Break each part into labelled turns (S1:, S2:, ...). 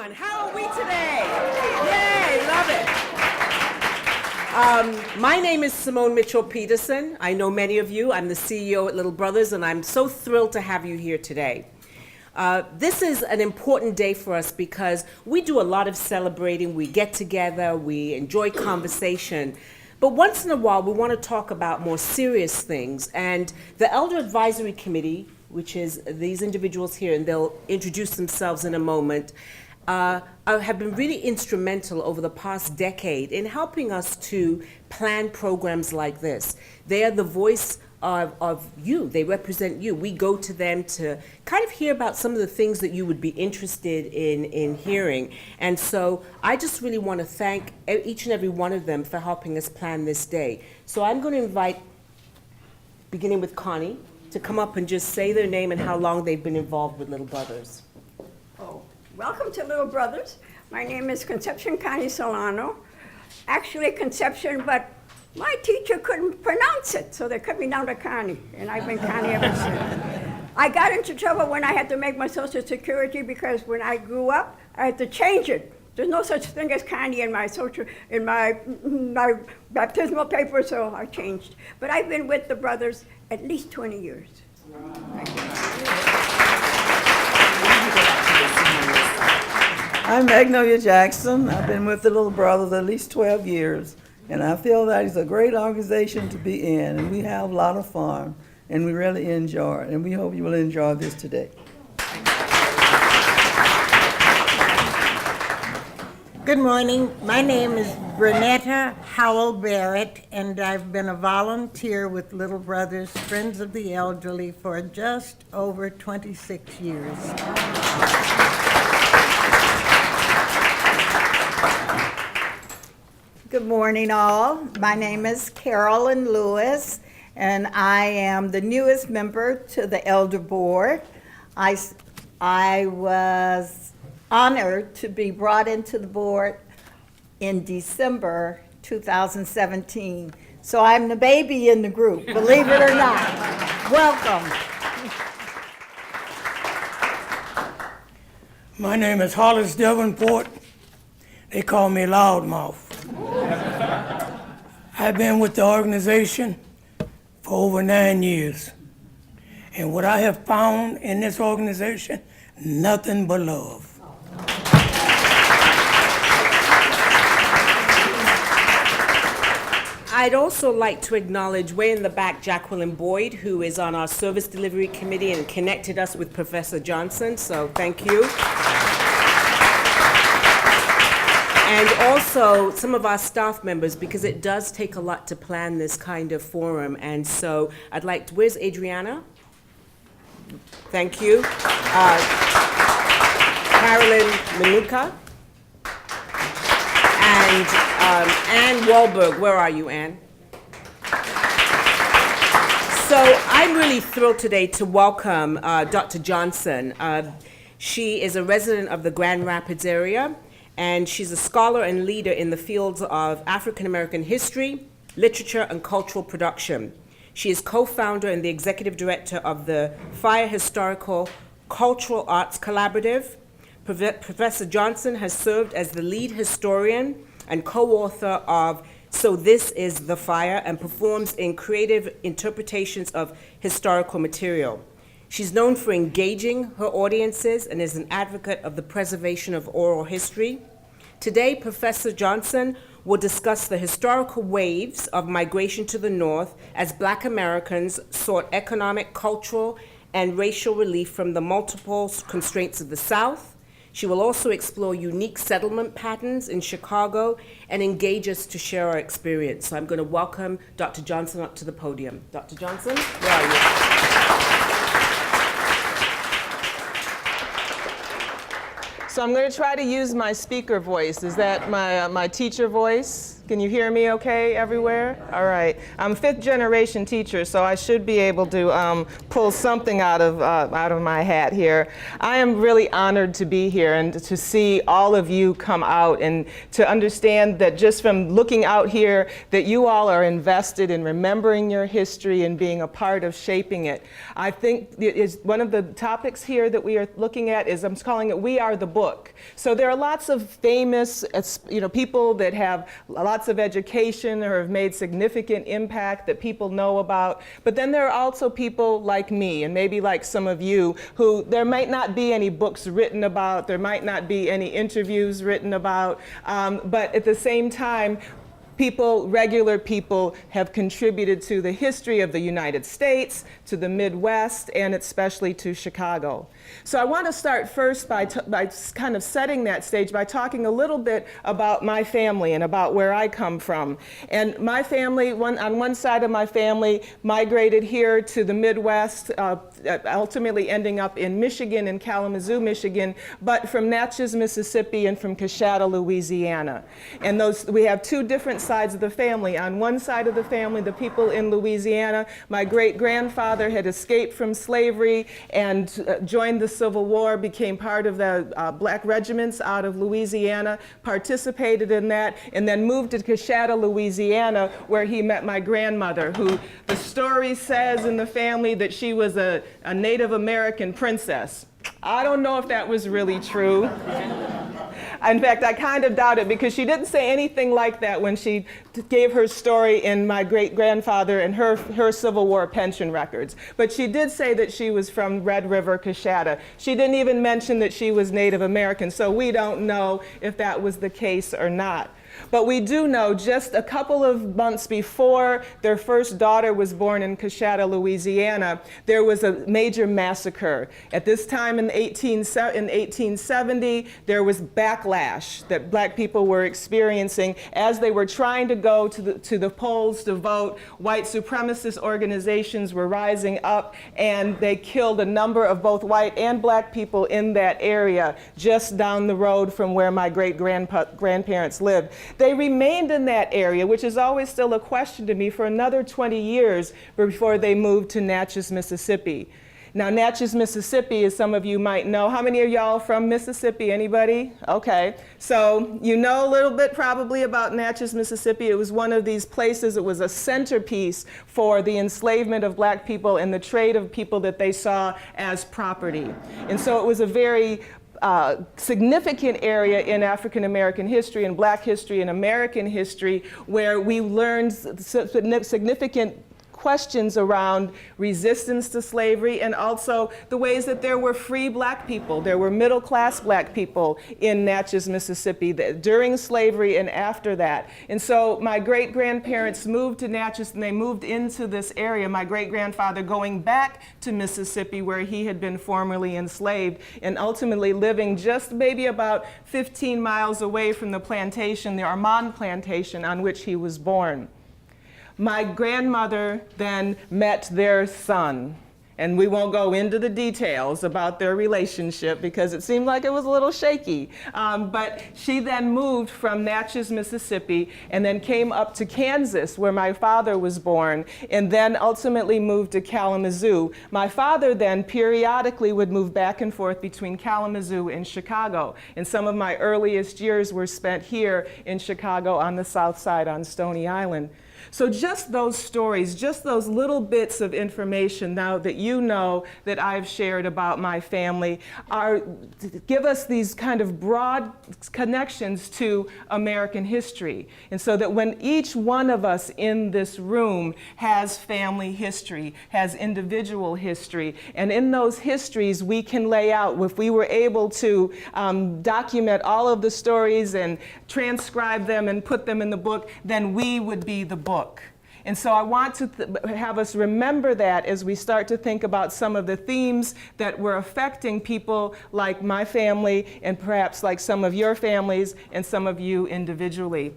S1: everyone. How are we today? Yay, love it. My name is Simone Mitchell-Peterson. I know many of you. I'm the CEO at Little Brothers, and I'm so thrilled to have you here today. This is an important day for us because we do a lot of celebrating. We get together, we enjoy conversation. But once in a while, we want to talk about more serious things. And the Elder Advisory Committee, which is these individuals here, and they'll introduce themselves in a moment, have been really instrumental over the past decade in helping us to plan programs like this. They are the voice of you. They represent you. We go to them to kind of hear about some of the things that you would be interested in hearing. And so I just really want to thank each and every one of them for helping us plan this day. So I'm going to invite, beginning with Connie, to come up and just say their name and how long they've been involved with Little Brothers.
S2: Oh, welcome to Little Brothers. My name is Concepcion Connie Solano. Actually Concepcion, but my teacher couldn't pronounce it, so they cut me down to Connie, and I've been Connie ever since. I got into trouble when I had to make my Social Security because when I grew up, I had to change it. There's no such thing as Connie in my my baptismal paper, so I changed. But I've been with the brothers at least 20 years.
S3: I'm Magnolia Jackson. I've been with the Little Brothers at least 12 years. And I feel that it's a great organization to be in, and we have a lot of fun, and we really enjoy it, and we hope you will enjoy this today.
S4: Good morning. My name is Bernetta Howell Barrett, and I've been a volunteer with Little Brothers Friends of the Elderly for just over 26 years.
S5: Good morning, all. My name is Carolyn Lewis, and I am the newest member to the Elder Board. I was honored to be brought into the board in December 2017. So I'm the baby in the group, believe it or not. Welcome.
S6: My name is Hollis Davenport. They call me Loudmouth. I've been with the organization for over 9 years. And what I have found in this organization, nothing but love.
S1: I'd also like to acknowledge way in the back Jacqueline Boyd, who is on our service delivery committee and connected us with Professor Johnson, so thank you. And also some of our staff members, because it does take a lot to plan this kind of forum. And so I'd like to, where's Adriana? Thank you. Carolyn Manuka. And Ann Wahlberg. Where are you, Ann? So I'm really thrilled today to welcome Dr. Johnson. She is a resident of the Grand Rapids area, and she's a scholar and leader in the fields of African American history, literature, and cultural production. She is co-founder and the executive director of the Fire Historical Cultural Arts Collaborative. Professor Johnson has served as the lead historian and co-author of So This Is the Fire, and performs in creative interpretations of historical material. She's known for engaging her audiences and is an advocate of the preservation of oral history. Today, Professor Johnson will discuss the historical waves of migration to the North as Black Americans sought economic, cultural, and racial relief from the multiple constraints of the South. She will also explore unique settlement patterns in Chicago and engage us to share our experience. So I'm going to welcome Dr. Johnson up to the podium. Dr. Johnson, where are you?
S7: So I'm going to try to use my speaker voice. Is that my teacher voice? Can you hear me okay everywhere? All right. I'm fifth generation teacher, so I should be able to pull something out of my hat here. I am really honored to be here and to see all of you come out and to understand that just from looking out here that you all are invested in remembering your history and being a part of shaping it. I think it is one of the topics here that we are looking at is I'm calling it We Are the Book. So there are lots of famous people that have lots of education or have made significant impact that people know about. But then there are also people like me and maybe like some of you who there might not be any books written about, there might not be any interviews written about, but at the same time, regular people have contributed to the history of the United States, to the Midwest, and especially to Chicago. So I want to start first by kind of setting that stage by talking a little bit about my family and about where I come from. And my family, on one side of my family, migrated here to the Midwest, ultimately ending up in Michigan, in Kalamazoo, Michigan, but from Natchez, Mississippi, and from Coshada, Louisiana. And we have two different sides of the family. On one side of the family, the people in Louisiana, my great-grandfather had escaped from slavery and joined the Civil War, became part of the black regiments out of Louisiana, participated in that, and then moved to Coshada, Louisiana, where he met my grandmother, who the story says in the family that she was a Native American princess. I don't know if that was really true. In fact, I kind of doubt it because she didn't say anything like that when she gave her story in my great-grandfather and her Civil War pension records. But she did say that she was from Red River, Coshada. She didn't even mention that she was Native American, so we don't know if that was the case or not. But we do know just a couple of months before their first daughter was born in Coshada, Louisiana, there was a major massacre. At this time in 1870, there was backlash that black people were experiencing as they were trying to go to the polls to vote. White supremacist organizations were rising up, and they killed a number of both white and black people in that area, just down the road from where my great-grandparents lived. They remained in that area, which is always still a question to me, for another 20 years before they moved to Natchez, Mississippi. Now, Natchez, Mississippi, as some of you might know, how many of y'all from Mississippi? Anybody? Okay. So you know a little bit probably about Natchez, Mississippi. It was one of these places, it was a centerpiece for the enslavement of black people and the trade of people that they saw as property. And so it was a very significant area in African American history and black history and American history where we learned significant questions around resistance to slavery and also the ways that there were free black people, there were middle-class black people in Natchez, Mississippi during slavery and after that. And so my great-grandparents moved to Natchez and they moved into this area, my great-grandfather going back to Mississippi where he had been formerly enslaved and ultimately living just maybe about 15 miles away from the plantation, the Armand plantation on which he was born. My grandmother then met their son, and we won't go into the details about their relationship because it seemed like it was a little shaky. But she then moved from Natchez, Mississippi, and then came up to Kansas, where my father was born, and then ultimately moved to Kalamazoo. My father then periodically would move back and forth between Kalamazoo and Chicago, and some of my earliest years were spent here in Chicago on the south side on Stony Island. So just those stories, just those little bits of information now that you know that I've shared about my family give us these kind of broad connections to American history. And so that when each one of us in this room has family history, has individual history, and in those histories we can lay out, if we were able to document all of the stories and transcribe them and put them in the book, then we would be the book. And so I want to have us remember that as we start to think about some of the themes that were affecting people like my family and perhaps like some of your families and some of you individually.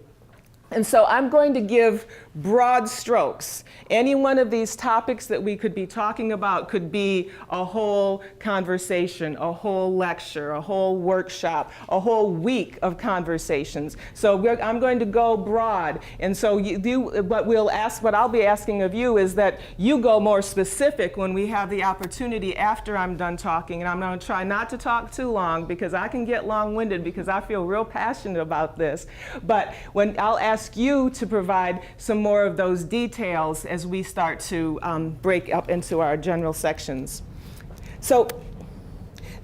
S7: And so I'm going to give broad strokes. Any one of these topics that we could be talking about could be a whole conversation, a whole lecture, a whole workshop, a whole week of conversations. So I'm going to go broad. And so what I'll be asking of you is that you go more specific when we have the opportunity after I'm done talking. And I'm going to try not to talk too long because I can get long-winded because I feel real passionate about this. But when I'll ask you to provide some more of those details as we start to break up into our general sections. So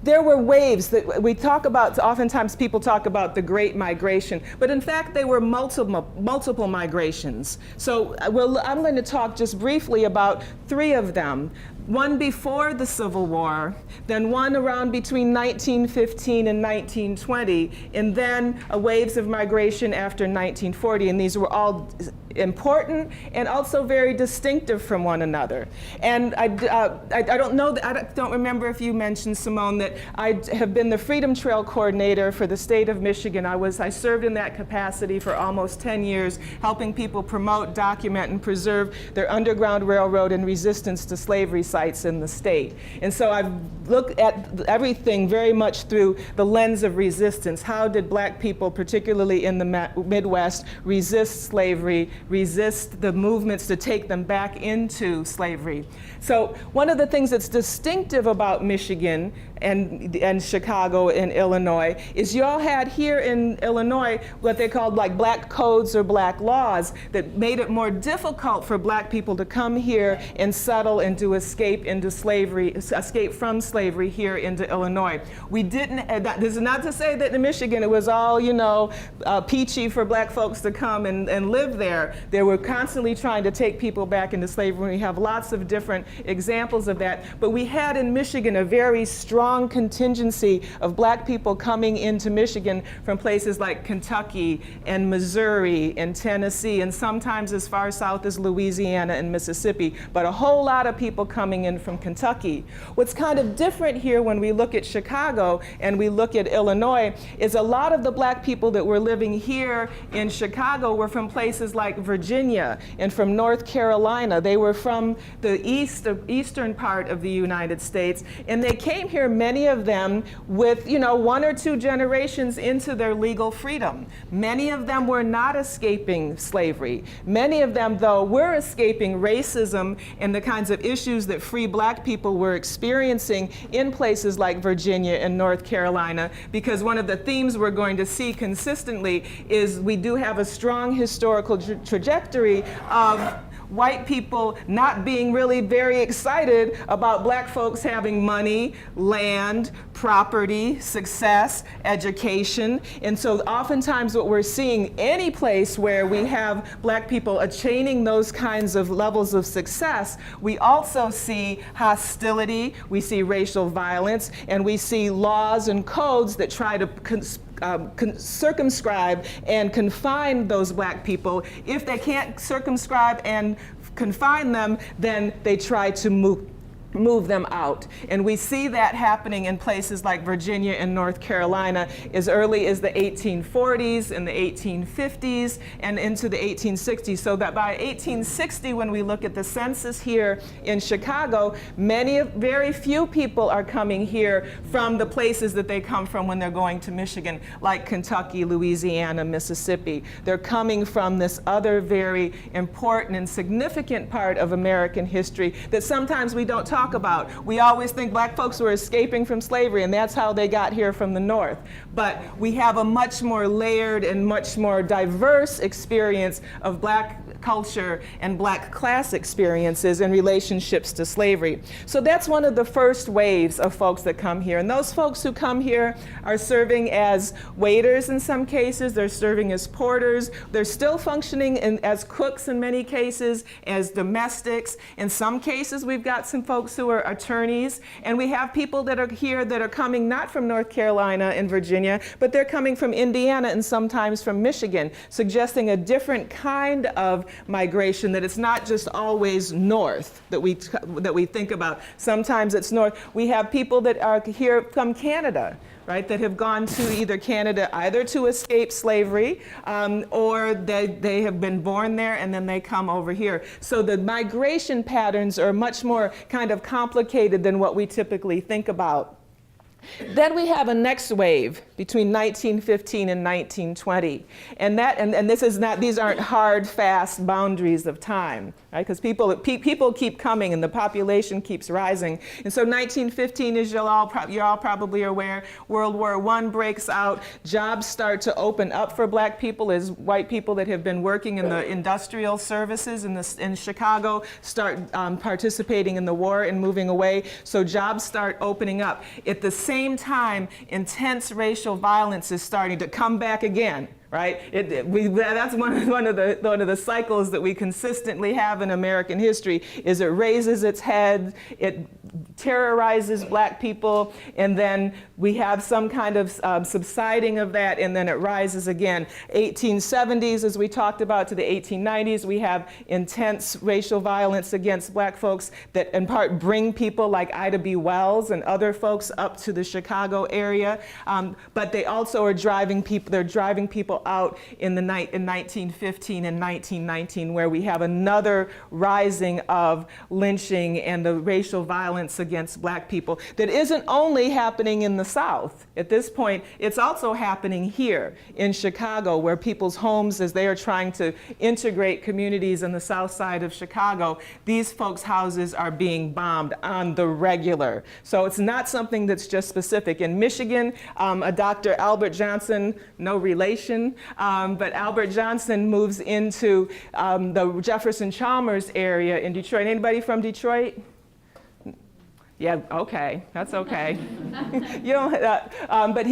S7: there were waves that we talk about. Oftentimes people talk about the Great Migration, but in fact they were multiple migrations. So I'm going to talk just briefly about 3 of them. One before the Civil War, then one around between 1915 and 1920, and then waves of migration after 1940, and these were all important and also very distinctive from one another. And I don't remember if you mentioned, Simone, that I have been the Freedom Trail coordinator for the state of Michigan. I served in that capacity for almost 10 years, helping people promote, document, and preserve their Underground Railroad and resistance to slavery sites in the state. And so I've looked at everything very much through the lens of resistance. How did black people, particularly in the Midwest, resist slavery, resist the movements to take them back into slavery? So one of the things that's distinctive about Michigan and Chicago and Illinois is you all had here in Illinois what they called like black codes or black laws that made it more difficult for black people to come here and settle and to escape from slavery here into Illinois. We didn't, this is not to say that in Michigan it was all, peachy for black folks to come and live there. They were constantly trying to take people back into slavery. We have lots of different examples of that. But we had in Michigan a very strong contingency of black people coming into Michigan from places like Kentucky and Missouri and Tennessee and sometimes as far south as Louisiana and Mississippi, but a whole lot of people coming in from Kentucky. What's kind of different here when we look at Chicago and we look at Illinois is a lot of the black people that were living here in Chicago were from places like Virginia and from North Carolina. They were from the eastern part of the United States, and they came here, many of them with 1 or 2 generations into their legal freedom. Many of them were not escaping slavery. Many of them, though, were escaping racism and the kinds of issues that free black people were experiencing in places like Virginia and North Carolina, because one of the themes we're going to see consistently is we do have a strong historical trajectory of white people not being really very excited about black folks having money, land, property, success, education. And so oftentimes what we're seeing any place where we have black people attaining those kinds of levels of success, we also see hostility, we see racial violence, and we see laws and codes that try to circumscribe and confine those black people. If they can't circumscribe and confine them, then they try to move them out. And we see that happening in places like Virginia and North Carolina as early as the 1840s and the 1850s and into the 1860s. So that by 1860, when we look at the census here in Chicago, very few people are coming here from the places that they come from when they're going to Michigan, like Kentucky, Louisiana, Mississippi. They're coming from this other very important and significant part of American history that sometimes we don't talk about. We always think black folks were escaping from slavery and that's how they got here from the North. But we have a much more layered and much more diverse experience of black culture and black class experiences and relationships to slavery. So that's one of the first waves of folks that come here. And those folks who come here are serving as waiters in some cases, they're serving as porters, they're still functioning as cooks in many cases, as domestics. In some cases, we've got some folks who are attorneys, and we have people that are here that are coming not from North Carolina and Virginia, but they're coming from Indiana and sometimes from Michigan, suggesting a different kind of migration, that it's not just always north that we think about. Sometimes it's north. We have people that are here from Canada. right, that have gone to either Canada either to escape slavery or they have been born there and then they come over here. So the migration patterns are much more kind of complicated than what we typically think about. Then we have a next wave between 1915 and 1920. And this is not, these aren't hard, fast boundaries of time, right? Because people keep coming and the population keeps rising. And so 1915, as you're all probably aware, World War I breaks out. Jobs start to open up for black people as white people that have been working in the industrial services in Chicago start participating in the war and moving away. So jobs start opening up. At the same time, intense racial violence is starting to come back again, right? That's one of the cycles that we consistently have in American history, is it raises its head, it terrorizes black people, and then we have some kind of subsiding of that, and then it rises again. 1870s, as we talked about, to the 1890s, we have intense racial violence against black folks that in part bring people like Ida B. Wells and other folks up to the Chicago area, but they also are driving people out in 1915 and 1919, where we have another rising of lynching and the racial violence against black people that isn't only happening in the South. At this point, it's also happening here in Chicago, where people's homes, as they are trying to integrate communities in the South Side of Chicago, these folks' houses are being bombed on the regular. So it's not something that's just specific. In Michigan, a Dr. Albert Johnson, no relation, but Albert Johnson moves into the Jefferson Chalmers area in Detroit. Anybody from Detroit? Yeah, okay, that's okay. You don't, but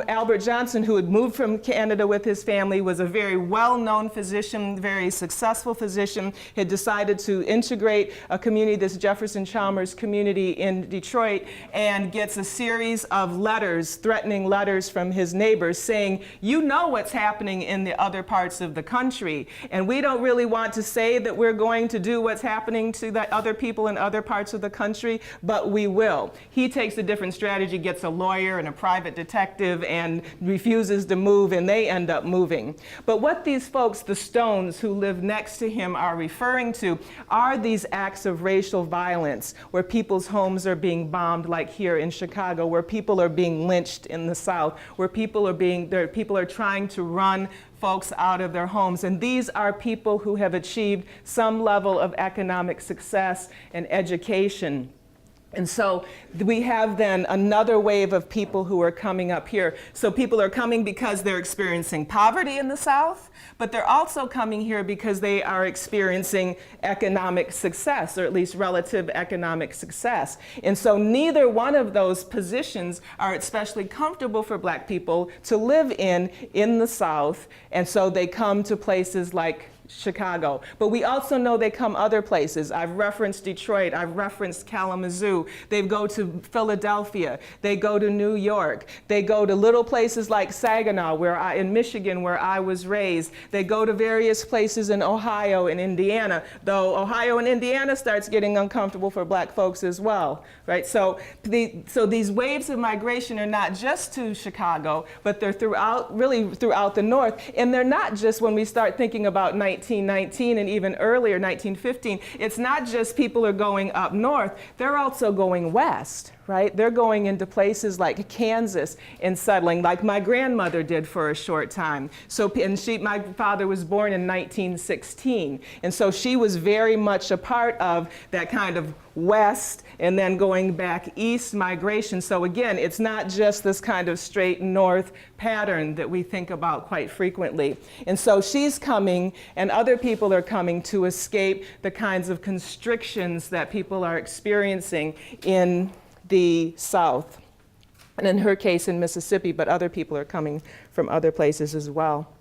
S7: Albert Johnson, who had moved from Canada with his family, was a very well-known physician, very successful physician, had decided to integrate a community, this Jefferson Chalmers community in Detroit, and gets a series of letters, threatening letters from his neighbors saying, you know what's happening in the other parts of the country, and we don't really want to say that we're going to do what's happening to the other people in other parts of the country, but we will. He takes a different strategy, gets a lawyer and a private detective, and refuses to move, and they end up moving. But what these folks, the Stones, who live next to him, are referring to are these acts of racial violence, where people's homes are being bombed, like here in Chicago, where people are being lynched in the South, where people are trying to run folks out of their homes. And these are people who have achieved some level of economic success and education. And so we have then another wave of people who are coming up here. So people are coming because they're experiencing poverty in the South, but they're also coming here because they are experiencing economic success, or at least relative economic success. And so neither one of those positions are especially comfortable for black people to live in the South. And so they come to places like Chicago. But we also know they come other places. I've referenced Detroit, I've referenced Kalamazoo. They go to Philadelphia, they go to New York, they go to little places like Saginaw, in Michigan, where I was raised. They go to various places in Ohio and Indiana, though Ohio and Indiana starts getting uncomfortable for black folks as well, right? So these waves of migration are not just to Chicago, but they're really throughout the North. And they're not just, when we start thinking about 1919 and even earlier, 1915, it's not just people are going up north, they're also going west, right? They're going into places like Kansas and settling, like my grandmother did for a short time. So, my father was born in 1916, and so she was very much a part of that kind of west and then going back east migration. So again, it's not just this kind of straight north pattern that we think about quite frequently. And so she's coming, and other people are coming to escape the kinds of constrictions that people are experiencing in the South, and in her case in Mississippi, but other people are coming from other places as well.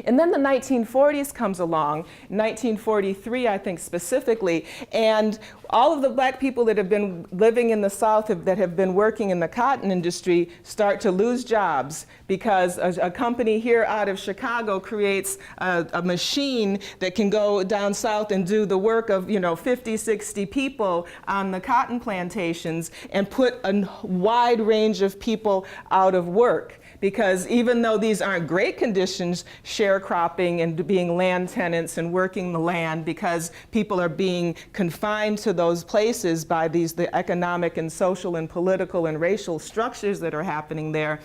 S7: And then the 1940s comes along, 1943 I think specifically, and all of the black people that have been living in the South that have been working in the cotton industry start to lose jobs because a company here out of Chicago creates a machine that can go down south and do the work of 50, 60 people on the cotton plantations and put a wide range of people out of work. Because even though these aren't great conditions, sharecropping and being land tenants and working the land, because people are being confined to those places by the economic and social and political and racial structures that are happening there,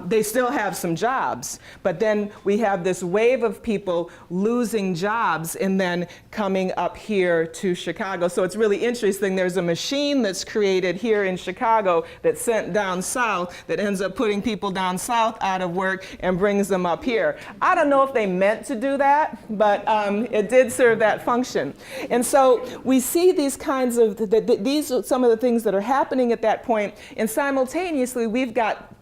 S7: they still have some jobs. But then we have this wave of people losing jobs and then coming up here to Chicago. So it's really interesting. There's a machine that's created here in Chicago that's sent down south that ends up putting people down south out of work and brings them up here. I don't know if they meant to do that, but it did serve that function. And so we see these kinds of, these are some of the things that are happening at that point, and simultaneously we've got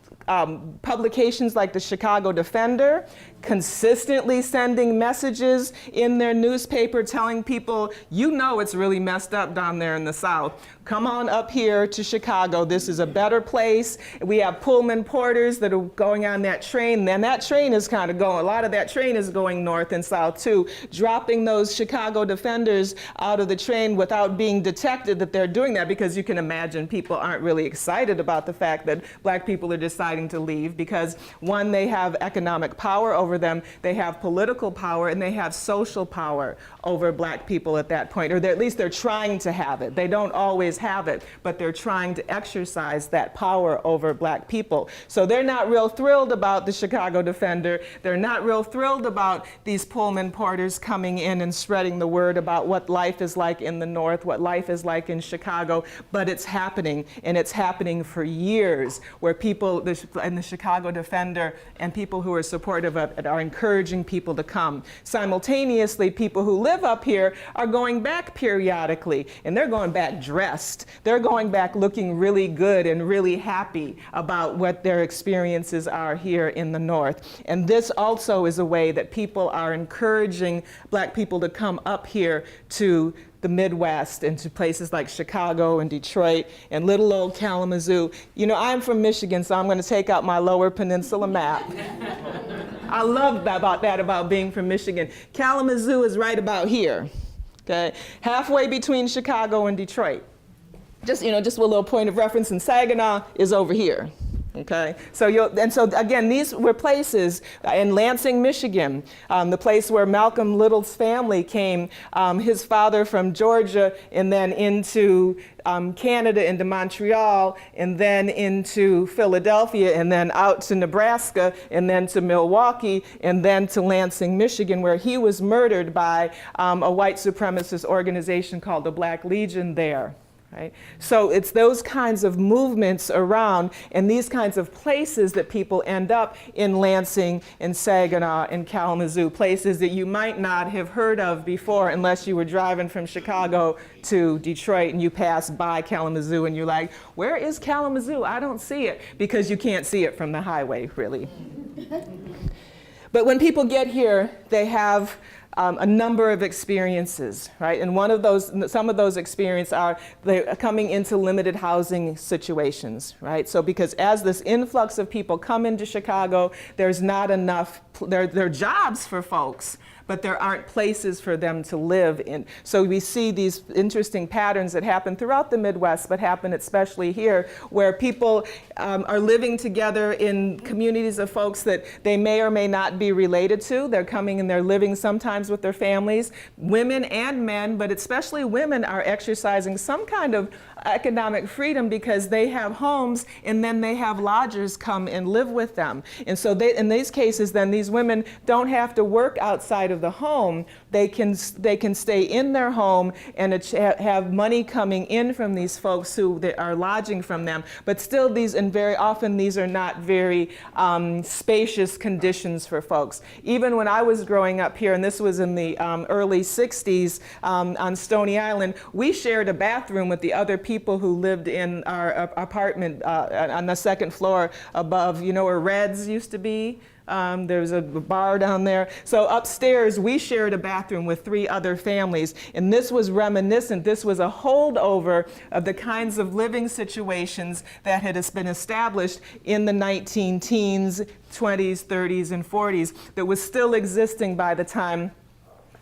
S7: publications like the Chicago Defender consistently sending messages in their newspaper telling people, it's really messed up down there in the South. Come on up here to Chicago. This is a better place. We have Pullman porters that are going on that train. And that train is kind of going, a lot of that train is going north and south too, dropping those Chicago Defenders out of the train without being detected that they're doing that, because you can imagine people aren't really excited about the fact that black people are deciding to leave because, one, they have economic power over them, they have political power, and they have social power over black people at that point, or at least they're trying to have it. They don't always have it, but they're trying to exercise that power over black people. So they're not real thrilled about the Chicago Defender. They're not real thrilled about these Pullman porters coming in and spreading the word about what life is like in the North, what life is like in Chicago, but it's happening, and it's happening for years, where people and the Chicago Defender and people who are supportive of it are encouraging people to come. Simultaneously, people who live up here are going back periodically, and they're going back dressed. They're going back looking really good and really happy about what their experiences are here in the North. And this also is a way that people are encouraging black people to come up here to the Midwest and to places like Chicago and Detroit and little old Kalamazoo. I'm from Michigan, so I'm going to take out my Lower Peninsula map. I love about being from Michigan. Kalamazoo is right about here, okay? Halfway between Chicago and Detroit. Just a little point of reference, and Saginaw is over here. Okay, so again, these were places in Lansing, Michigan, the place where Malcolm Little's family came, his father from Georgia, and then into Canada, into Montreal, and then into Philadelphia, and then out to Nebraska, and then to Milwaukee, and then to Lansing, Michigan, where he was murdered by a white supremacist organization called the Black Legion there. Right? So it's those kinds of movements around and these kinds of places that people end up in Lansing and Saginaw and Kalamazoo, places that you might not have heard of before unless you were driving from Chicago to Detroit and you passed by Kalamazoo and you're like, where is Kalamazoo? I don't see it, because you can't see it from the highway, really. But when people get here, they have a number of experiences, right? And some of those experiences are they're coming into limited housing situations, right? So because as this influx of people come into Chicago, there's not enough, there are jobs for folks, but there aren't places for them to live in. So we see these interesting patterns that happen throughout the Midwest, but happen especially here, where people are living together in communities of folks that they may or may not be related to. They're coming and they're living sometimes with their families. Women and men, but especially women, are exercising some kind of economic freedom because they have homes and then they have lodgers come and live with them. And so in these cases, then these women don't have to work outside of the home. They can stay in their home and have money coming in from these folks who are lodging from them. But still, and very often these are not very spacious conditions for folks. Even when I was growing up here, and this was in the early 60s on Stony Island, we shared a bathroom with the other people people who lived in our apartment on the second floor above, you know where Red's used to be? There was a bar down there. So upstairs, we shared a bathroom with 3 other families, and this was reminiscent. This was a holdover of the kinds of living situations that had been established in the 19-teens, 20s, 30s, and 40s that was still existing by the time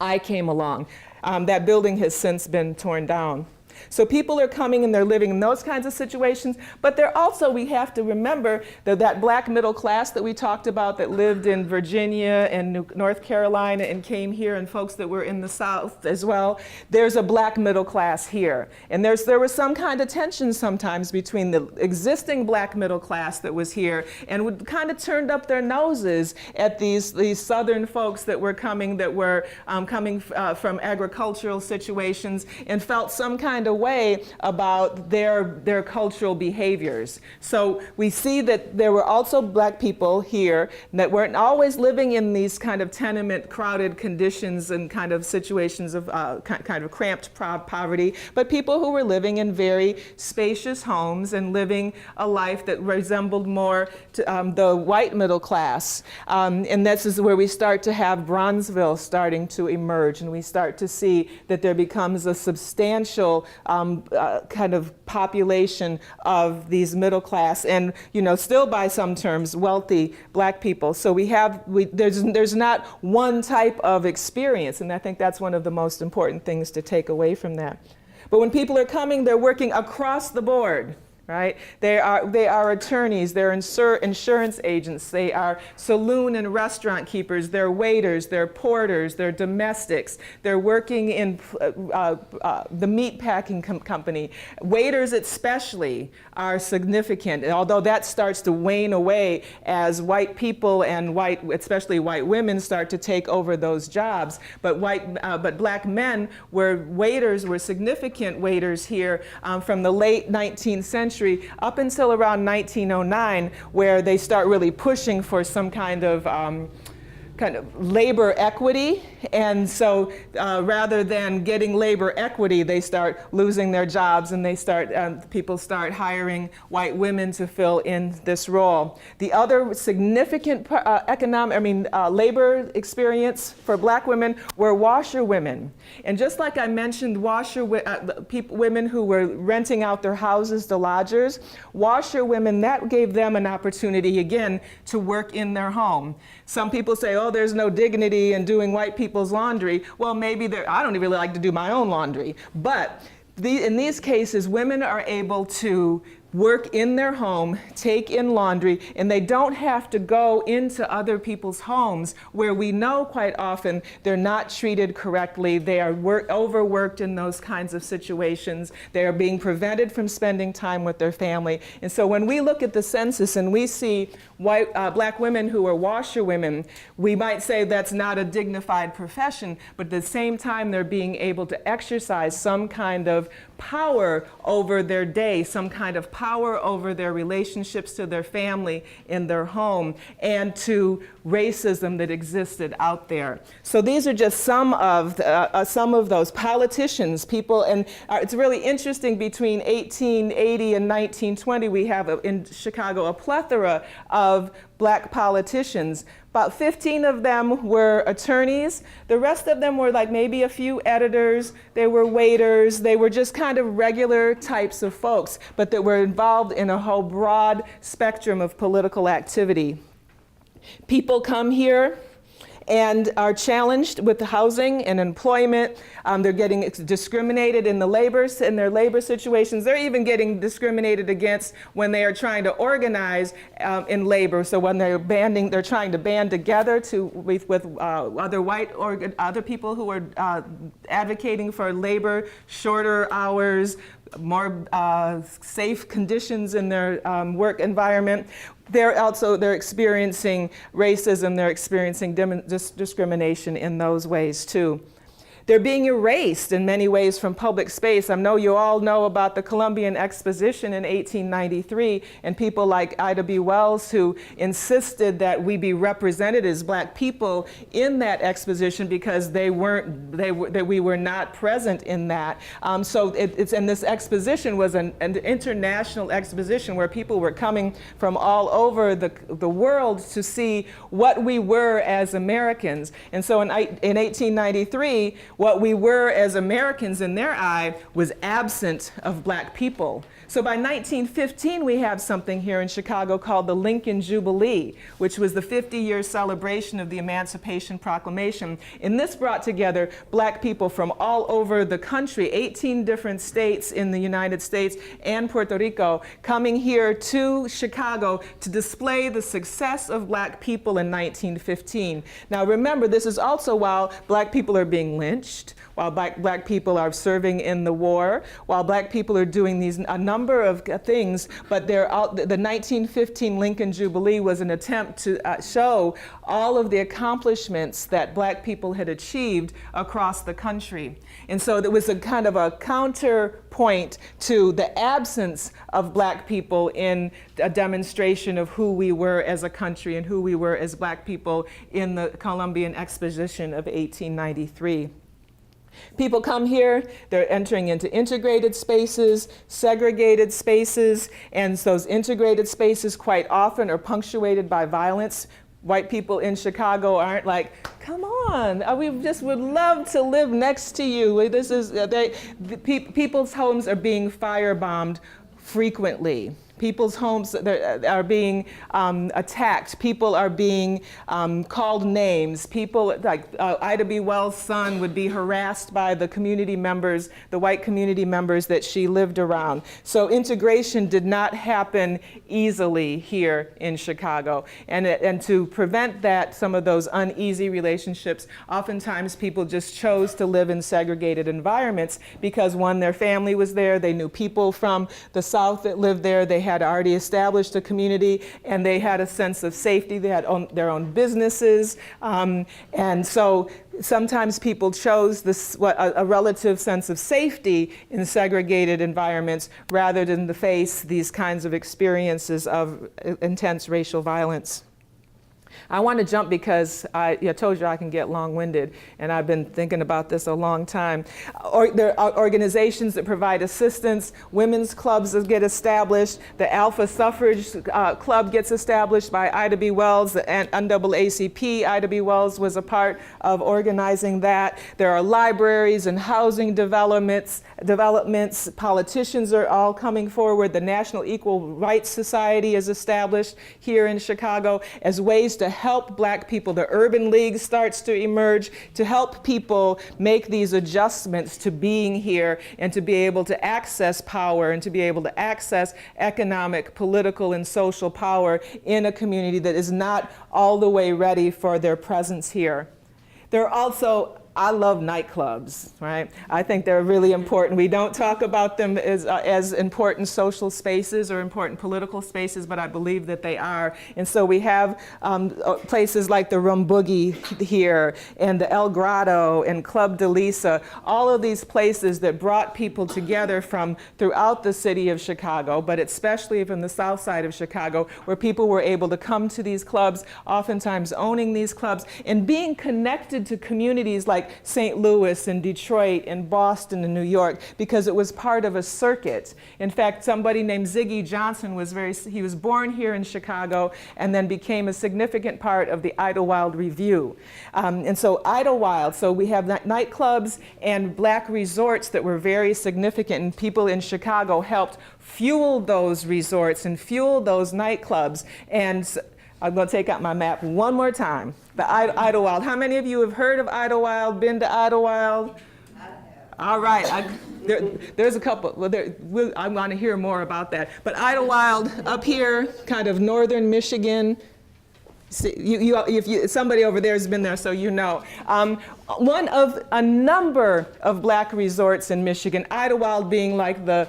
S7: I came along. That building has since been torn down. So people are coming and they're living in those kinds of situations, but they're also, we have to remember that black middle class that we talked about that lived in Virginia and North Carolina and came here, and folks that were in the South as well, there's a black middle class here. And there was some kind of tension sometimes between the existing black middle class that was here and would kind of turned up their noses at these Southern folks that were coming from agricultural situations and felt some kind of way about their cultural behaviors. So we see that there were also black people here that weren't always living in these kind of tenement crowded conditions and kind of situations of kind of cramped poverty, but people who were living in very spacious homes and living a life that resembled more to the white middle class. And this is where we start to have Bronzeville starting to emerge, and we start to see that there becomes a substantial kind of population of these middle class and, you know, still by some terms wealthy black people. So there's not one type of experience, and I think that's one of the most important things to take away from that. But when people are coming, they're working across the board. Right? They are attorneys, they're insurance agents, they are saloon and restaurant keepers, they're waiters, they're porters, they're domestics, they're working in the meat packing company. Waiters especially are significant, although that starts to wane away as white people and especially white women start to take over those jobs. But black men were significant waiters here from the late 19th century up until around 1909, where they start really pushing for some kind of labor equity. And so rather than getting labor equity, they start losing their jobs, and people start hiring white women to fill in this role. The other significant labor experience for black women were washerwomen. And just like I mentioned, women who were renting out their houses to lodgers, washerwomen, that gave them an opportunity again to work in their home. Some people say, oh, there's no dignity in doing white people's laundry. Well, maybe I don't really like to do my own laundry. But in these cases, women are able to work in their home, take in laundry, and they don't have to go into other people's homes where we know quite often they're not treated correctly. They are overworked in those kinds of situations. They are being prevented from spending time with their family. And so when we look at the census and we see black women who are washerwomen, we might say that's not a dignified profession, but at the same time they're being able to exercise some kind of power over their day, some kind of power over their relationships to their family in their home, and to racism that existed out there. So these are just some of those politicians, people, and it's really interesting. Between 1880 and 1920, we have in Chicago a plethora of black politicians. About 15 of them were attorneys. The rest of them were like maybe a few editors. They were waiters. They were just kind of regular types of folks, but that were involved in a whole broad spectrum of political activity. People come here and are challenged with housing and employment. They're getting discriminated in their labor situations. They're even getting discriminated against when they are trying to organize in labor. So when they're trying to band together with other people who are advocating for labor, shorter hours, more safe conditions in their work environment. They're experiencing racism, they're experiencing discrimination in those ways too. They're being erased in many ways from public space. I know you all know about the Columbian Exposition in 1893 and people like Ida B. Wells who insisted that we be represented as black people in that exposition because we were not present in that. And this exposition was an international exposition where people were coming from all over the world to see what we were as Americans. And so in 1893, what we were as Americans in their eye was absent of black people. So by 1915, we have something here in Chicago called the Lincoln Jubilee, which was the 50-year celebration of the Emancipation Proclamation. And this brought together black people from all over the country, 18 different states in the United States and Puerto Rico, coming here to Chicago to display the success of black people in 1915. Now remember, this is also while black people are being lynched, while black people are serving in the war, while black people are doing a number of things, but the 1915 Lincoln Jubilee was an attempt to show all of the accomplishments that black people had achieved across the country. And so there was a kind of a counterpoint to the absence of black people in a demonstration of who we were as a country and who we were as black people in the Columbian Exposition of 1893. People come here, they're entering into integrated spaces, segregated spaces, and those integrated spaces quite often are punctuated by violence. White people in Chicago aren't like, come on, we just would love to live next to you. This is, people's homes are being firebombed frequently. People's homes are being attacked. People are being called names. People, like Ida B. Wells' son would be harassed by the community members, the white community members that she lived around. So integration did not happen easily here in Chicago. And to prevent that, some of those uneasy relationships, oftentimes people just chose to live in segregated environments because, one, their family was there, they knew people from the South that lived there, they had already established a community, and they had a sense of safety. They had their own businesses, and so sometimes people chose a relative sense of safety in segregated environments rather than to face these kinds of experiences of intense racial violence. I want to jump because I told you I can get long-winded, and I've been thinking about this a long time. There are organizations that provide assistance, women's clubs that get established, the Alpha Suffrage Club gets established by Ida B. Wells, the NAACP, Ida B. Wells was a part of organizing that. There are libraries and housing developments, politicians are all coming forward. The National Equal Rights Society is established here in Chicago as ways to help black people. The Urban League starts to emerge to help people make these adjustments to being here and to be able to access power and to be able to access economic, political, and social power in a community that is not all the way ready for their presence here. There are also, I love nightclubs, right? I think they're really important. We don't talk about them as important social spaces or important political spaces, but I believe that they are. And so we have places like the Rum Boogie here, and the El Grotto, and Club de Lisa, all of these places that brought people together from throughout the city of Chicago, but especially from the south side of Chicago, where people were able to come to these clubs, oftentimes owning these clubs, and being connected to communities like St. Louis and Detroit and Boston and New York, because it was part of a circuit. In fact, somebody named Ziggy Johnson he was born here in Chicago and then became a significant part of the Idlewild Review. And so Idlewild, so we have nightclubs and black resorts that were very significant, and people in Chicago helped fuel those resorts and fuel those nightclubs. And I'm going to take out my map one more time. The Idlewild. How many of you have heard of Idlewild, been to Idlewild? I have. All right. There's a couple. I want to hear more about that. But Idlewild up here, kind of northern Michigan. See, if somebody over there has been there, so you know. One of a number of black resorts in Michigan, Idlewild being like the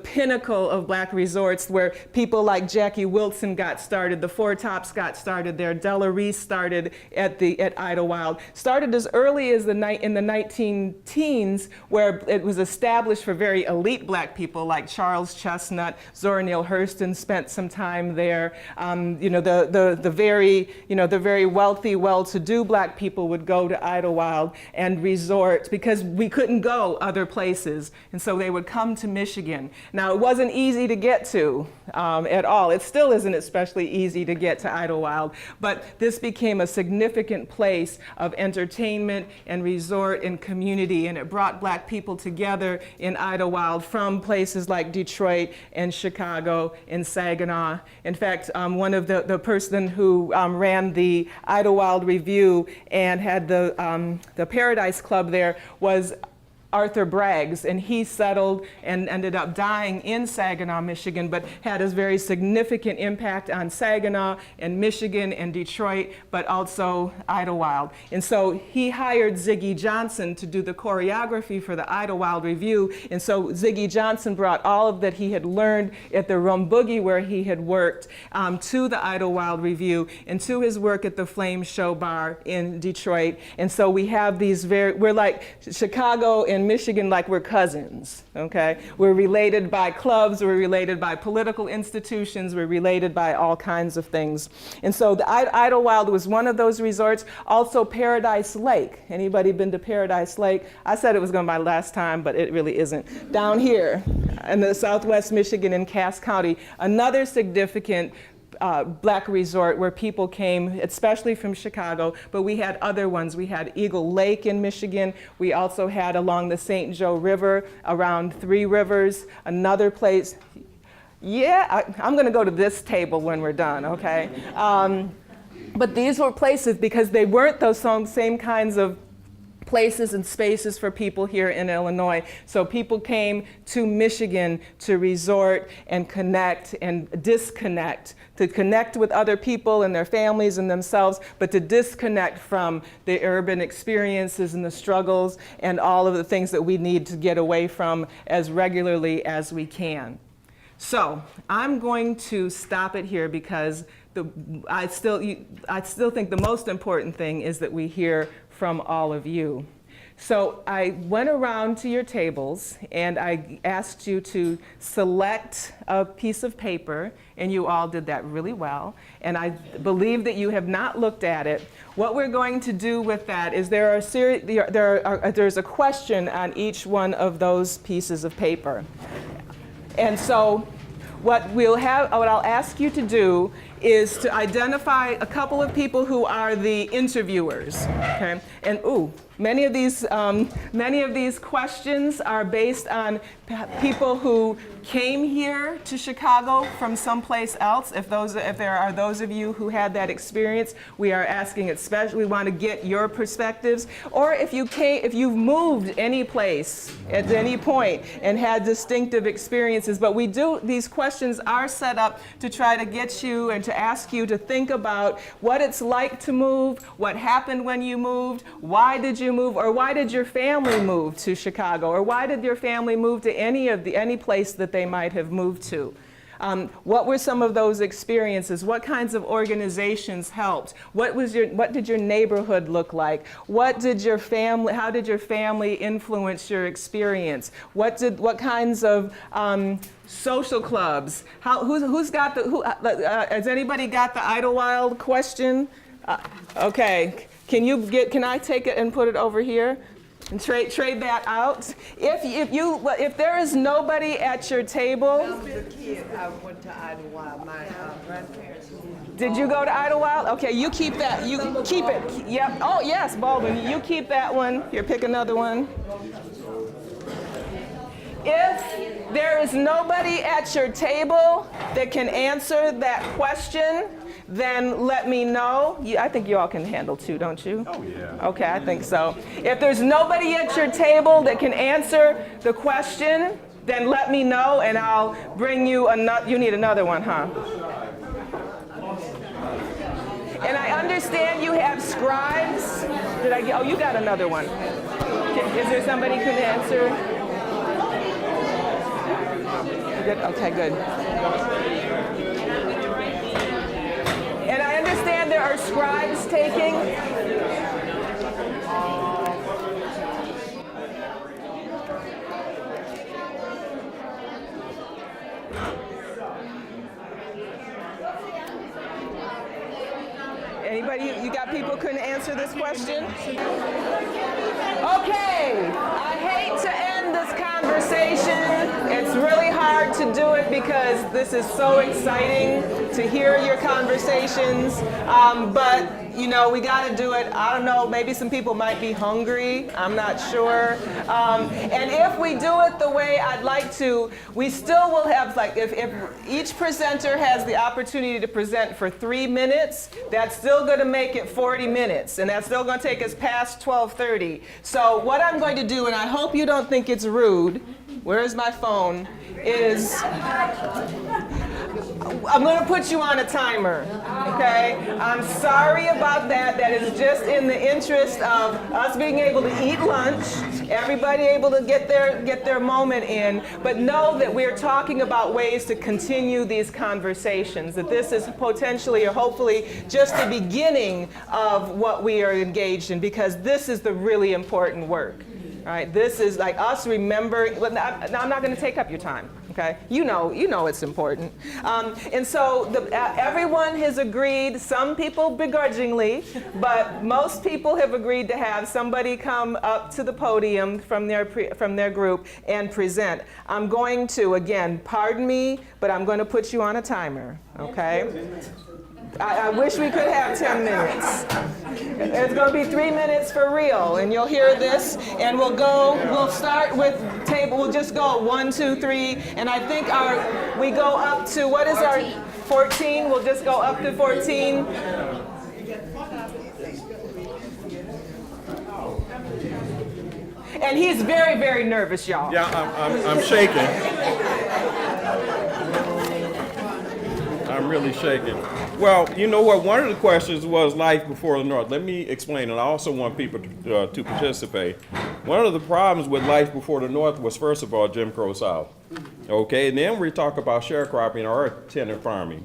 S7: pinnacle of black resorts, where people like Jackie Wilson got started, the Four Tops got started there, Della Reese started at Idlewild. Started as early as in the 19-teens, where it was established for very elite black people like Charles Chestnut, Zora Neale Hurston spent some time there. The very wealthy, well-to-do black people would go to Idlewild and resort because we couldn't go other places, and so they would come to Michigan. Now, it wasn't easy to get to at all. It still isn't especially easy to get to Idlewild, but this became a significant place of entertainment and resort and community, and it brought black people together in Idlewild from places like Detroit and Chicago and Saginaw. In fact, one of the person who ran the Idlewild Review and had the Paradise Club there was Arthur Braggs, and he settled and ended up dying in Saginaw, Michigan, but had a very significant impact on Saginaw and Michigan and Detroit, but also Idlewild. And so he hired Ziggy Johnson to do the choreography for the Idlewild Review, and so Ziggy Johnson brought all of that he had learned at the Rum Boogie, where he had worked, to the Idlewild Review and to his work at the Flame Show Bar in Detroit. And so we have these we're like Chicago and Michigan, like we're cousins, okay? We're related by clubs, we're related by political institutions, we're related by all kinds of things. And so the Idlewild was one of those resorts. Also Paradise Lake. Anybody been to Paradise Lake? I said it was going to be my last time, but it really isn't. Down here in the southwest Michigan in Cass County, another significant black resort where people came, especially from Chicago, but we had other ones. We had Eagle Lake in Michigan. We also had along the St. Joe River, around Three Rivers, another place. Yeah, I'm going to go to this table when we're done, okay? But these were places because they weren't those same kinds of places and spaces for people here in Illinois. So people came to Michigan to resort and connect and disconnect, to connect with other people and their families and themselves, but to disconnect from the urban experiences and the struggles and all of the things that we need to get away from as regularly as we can. So I'm going to stop it here because I still think the most important thing is that we hear from all of you. So I went around to your tables and I asked you to select a piece of paper, and you all did that really well. And I believe that you have not looked at it. What we're going to do with that is there's a question on each one of those pieces of paper. And so what I'll ask you to do is to identify a couple of people who are the interviewers, okay? And many of these questions are based on people who came here to Chicago from someplace else. If there are those of you who had that experience, we are asking especially, we want to get your perspectives. Or if you've moved any place at any point and had distinctive experiences, but these questions are set up to try to get you and to ask you to think about what it's like to move, what happened when you moved, why did you move, or why did your family move to Chicago, or why did your family move to any place that they might have moved to. What were some of those experiences? What kinds of organizations helped? What did your neighborhood look like? How did your family influence your experience? What kinds of social clubs? Has anybody got the Idlewild question? Okay, can I take it and put it over here? And trade that out. If there is nobody at your table.
S3: I went to Idlewild. My grandparents.
S7: Did you go to Idlewild? Okay, you keep that. You keep it. Yep. Oh yes, Baldwin. You keep that one. Here, pick another one. If there is nobody at your table that can answer that question, then let me know. I think you all can handle two, don't you? Oh, yeah. Okay, I think so. If there's nobody at your table that can answer the question, then let me know and I'll bring you another. You need another one, huh? understand you have scribes. Did I get, oh, you got another one. Is there somebody who can answer? Good? Okay, good. And I understand there are scribes taking. Anybody, you got people who couldn't answer this question? Okay, I hate to end this conversation. It's really hard to do it because this is so exciting to hear your conversations, but you know, we got to do it. I don't know, maybe some people might be hungry. I'm not sure. And if we do it the way I'd like to, we still will have, like, if each presenter has the opportunity to present for 3 minutes, that's still going to make it 40 minutes. And that's still going to take us past 12:30. So what I'm going to do, and I hope you don't think it's rude, where's my phone, is I'm going to put you on a timer, okay? I'm sorry about that. That is just in the interest of us being able to eat lunch, everybody able to get their moment in, but know that we're talking about ways to continue these conversations, that this is potentially or hopefully just the beginning of what we are engaged in, because this is the really important work. All right, this is like us remembering. Well, I'm not going to take up your time. Okay, you know it's important. And so everyone has agreed. Some people begrudgingly, but most people have agreed to have somebody come up to the podium from their group and present. I'm going to, again, pardon me, but I'm going to put you on a timer. Okay. I wish we could have 10 minutes. It's going to be 3 minutes for real, and you'll hear this, and we'll start with table, we'll just go 1, 2, 3, and I think we go up to, what is our 14? We'll just go up to 14. And he's very, very nervous, y'all.
S8: Yeah, I'm shaking. I'm really shaking. Well, you know what? One of the questions was life before the North. Let me explain, and I also want people to participate. One of the problems with life before the North was, first of all, Jim Crow South. Okay, and then we talk about sharecropping or tenant farming.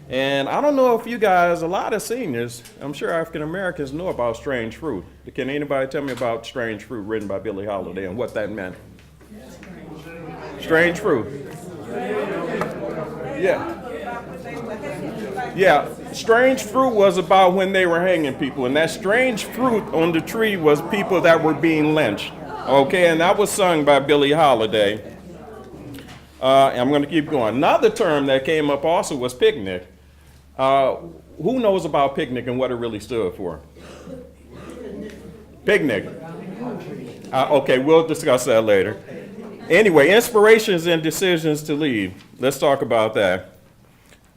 S8: And I don't know if you guys, a lot of seniors, I'm sure African Americans know about strange fruit. Can anybody tell me about Strange Fruit, written by Billie Holiday, and what that meant? Strange fruit. Yeah. Yeah, strange fruit was about when they were hanging people, and that strange fruit on the tree was people that were being lynched. Okay, and that was sung by Billie Holiday. I'm going to keep going. Another term that came up also was picnic. Who knows about picnic and what it really stood for? Picnic. Okay, we'll discuss that later. Anyway, inspirations and decisions to leave. Let's talk about that.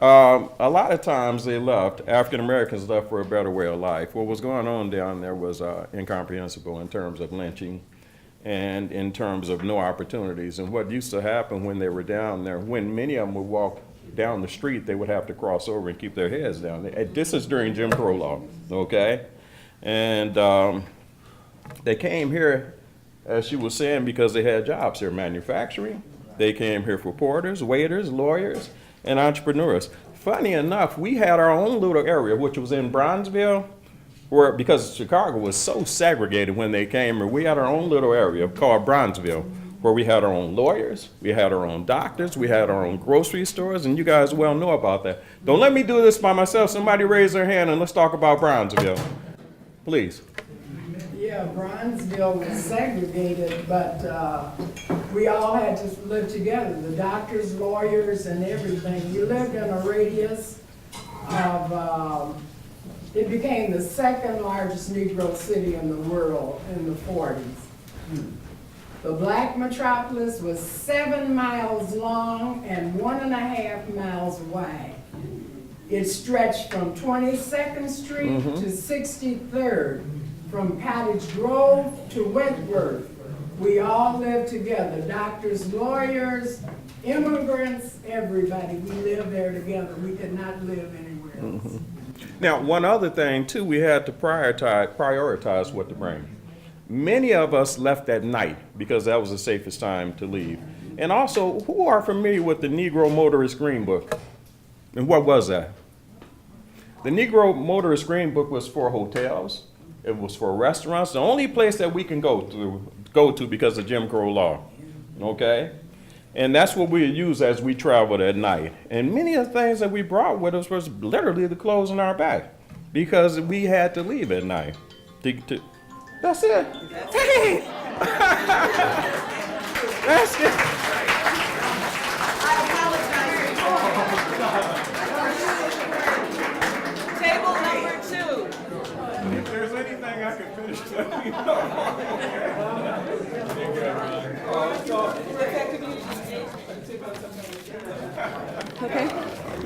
S8: A lot of times they left, African Americans left for a better way of life. What was going on down there was incomprehensible in terms of lynching and in terms of no opportunities. And what used to happen when they were down there, when many of them would walk down the street, they would have to cross over and keep their heads down. This is during Jim Crow law, okay? And they came here, as she was saying, because they had jobs here, manufacturing. They came here for porters, waiters, lawyers, and entrepreneurs. Funny enough, we had our own little area, which was in Bronzeville, where, because Chicago was so segregated when they came here, we had our own little area called Bronzeville, where we had our own lawyers, we had our own doctors, we had our own grocery stores, and you guys well know about that. Don't let me do this by myself. Somebody raise their hand and let's talk about Bronzeville, please.
S9: Yeah, Bronzeville was segregated, but we all had to live together, the doctors, lawyers, and everything. You lived in a radius of, it became the second largest Negro city in the world in the 40s. The black metropolis was 7 miles long and 1.5 miles wide. It stretched from 22nd Street to 63rd. From Cottage Grove to Wentworth, we all lived together. Doctors, lawyers, immigrants, everybody. We lived there together. We could not live anywhere else.
S8: Now, one other thing too, we had to prioritize what to bring. Many of us left at night because that was the safest time to leave. And also, who are familiar with the Negro Motorist Green Book? And what was that? The Negro Motorist Green Book was for hotels. It was for restaurants. The only place that we can go to because of Jim Crow law. Okay? And that's what we use as we traveled at night. And many of the things that we brought with us was literally the clothes on our back because we had to leave at night. That's it. Hey! That's it.
S7: Table number 2.
S8: If there's anything I can finish, let me know.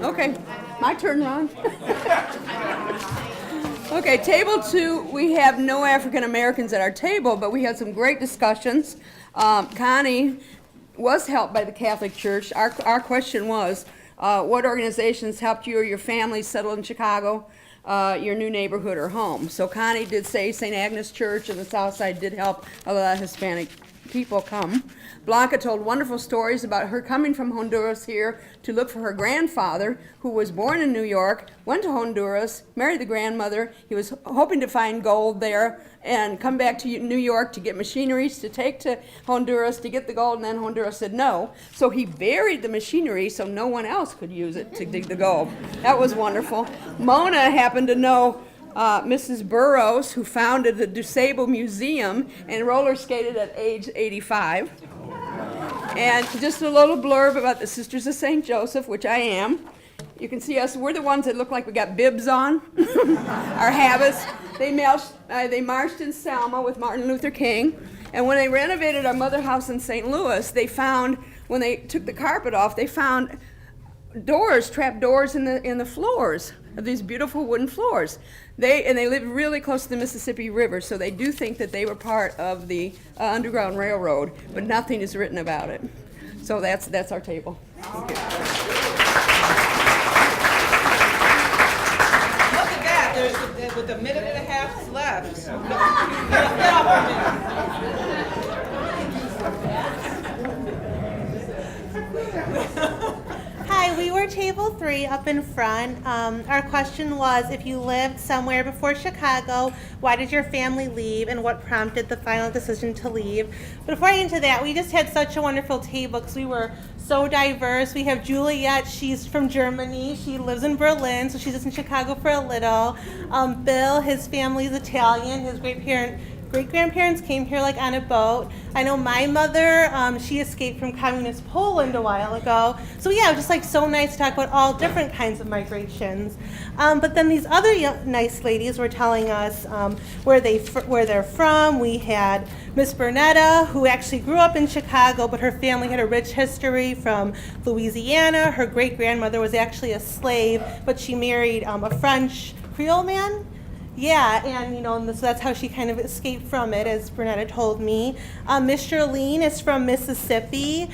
S2: Okay, my turn, Ron. Okay, table 2, we have no African Americans at our table, but we had some great discussions. Connie was helped by the Catholic Church. Our question was, what organizations helped you or your family settle in Chicago, your new neighborhood or home? So Connie did say St. Agnes Church and the South Side did help a lot of Hispanic people come. Blanca told wonderful stories about her coming from Honduras here to look for her grandfather, who was born in New York, went to Honduras, married the grandmother. He was hoping to find gold there and come back to New York to get machineries to take to Honduras to get the gold, and then Honduras said no. So he buried the machinery so no one else could use it to dig the gold. That was wonderful. Mona happened to know Mrs. Burroughs, who founded the DuSable Museum and roller skated at age 85. And just a little blurb about the Sisters of St. Joseph, which I am. You can see us, we're the ones that look like we got bibs on, our habits. They marched in Selma with Martin Luther King. And when they renovated our mother house in St. Louis, they found, when they took the carpet off, they found doors, trap doors in the floors of these beautiful wooden floors. They lived really close to the Mississippi River, so they do think that they were part of the Underground Railroad, but nothing is written about it. So that's our table. Thank you.
S7: Look at that. There's with a minute and a half left.
S10: Hi, we were table 3 up in front. Our question was, if you lived somewhere before Chicago, why did your family leave and what prompted the final decision to leave? But before I get into that, we just had such a wonderful table because we were so diverse. We have Juliet, she's from Germany. She lives in Berlin, so she's just in Chicago for a little. Bill, his family's Italian. His great-grandparents came here like on a boat. I know my mother, she escaped from communist Poland a while ago. So yeah, it was just like so nice to talk about all different kinds of migrations. But then these other nice ladies were telling us where they're from. We had Miss Bernetta, who actually grew up in Chicago, but her family had a rich history from Louisiana. Her great-grandmother was actually a slave, but she married a French Creole man. Yeah, and so that's how she kind of escaped from it, as Bernetta told me. Miss Charlene is from Mississippi.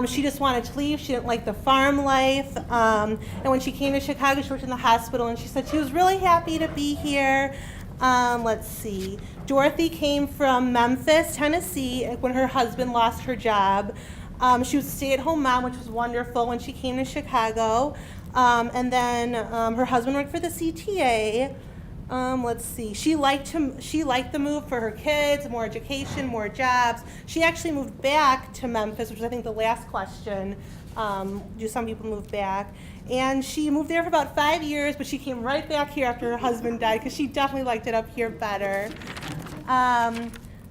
S10: She just wanted to leave. She didn't like the farm life. And when she came to Chicago, she worked in the hospital, and she said she was really happy to be here. Let's see. Dorothy came from Memphis, Tennessee, when her husband lost her job. She was a stay-at-home mom, which was wonderful when she came to Chicago. And then her husband worked for the CTA. Let's see. She liked the move for her kids, more education, more jobs. She actually moved back to Memphis, which is I think the last question. Do some people move back? And she moved there for about 5 years, but she came right back here after her husband died because she definitely liked it up here better.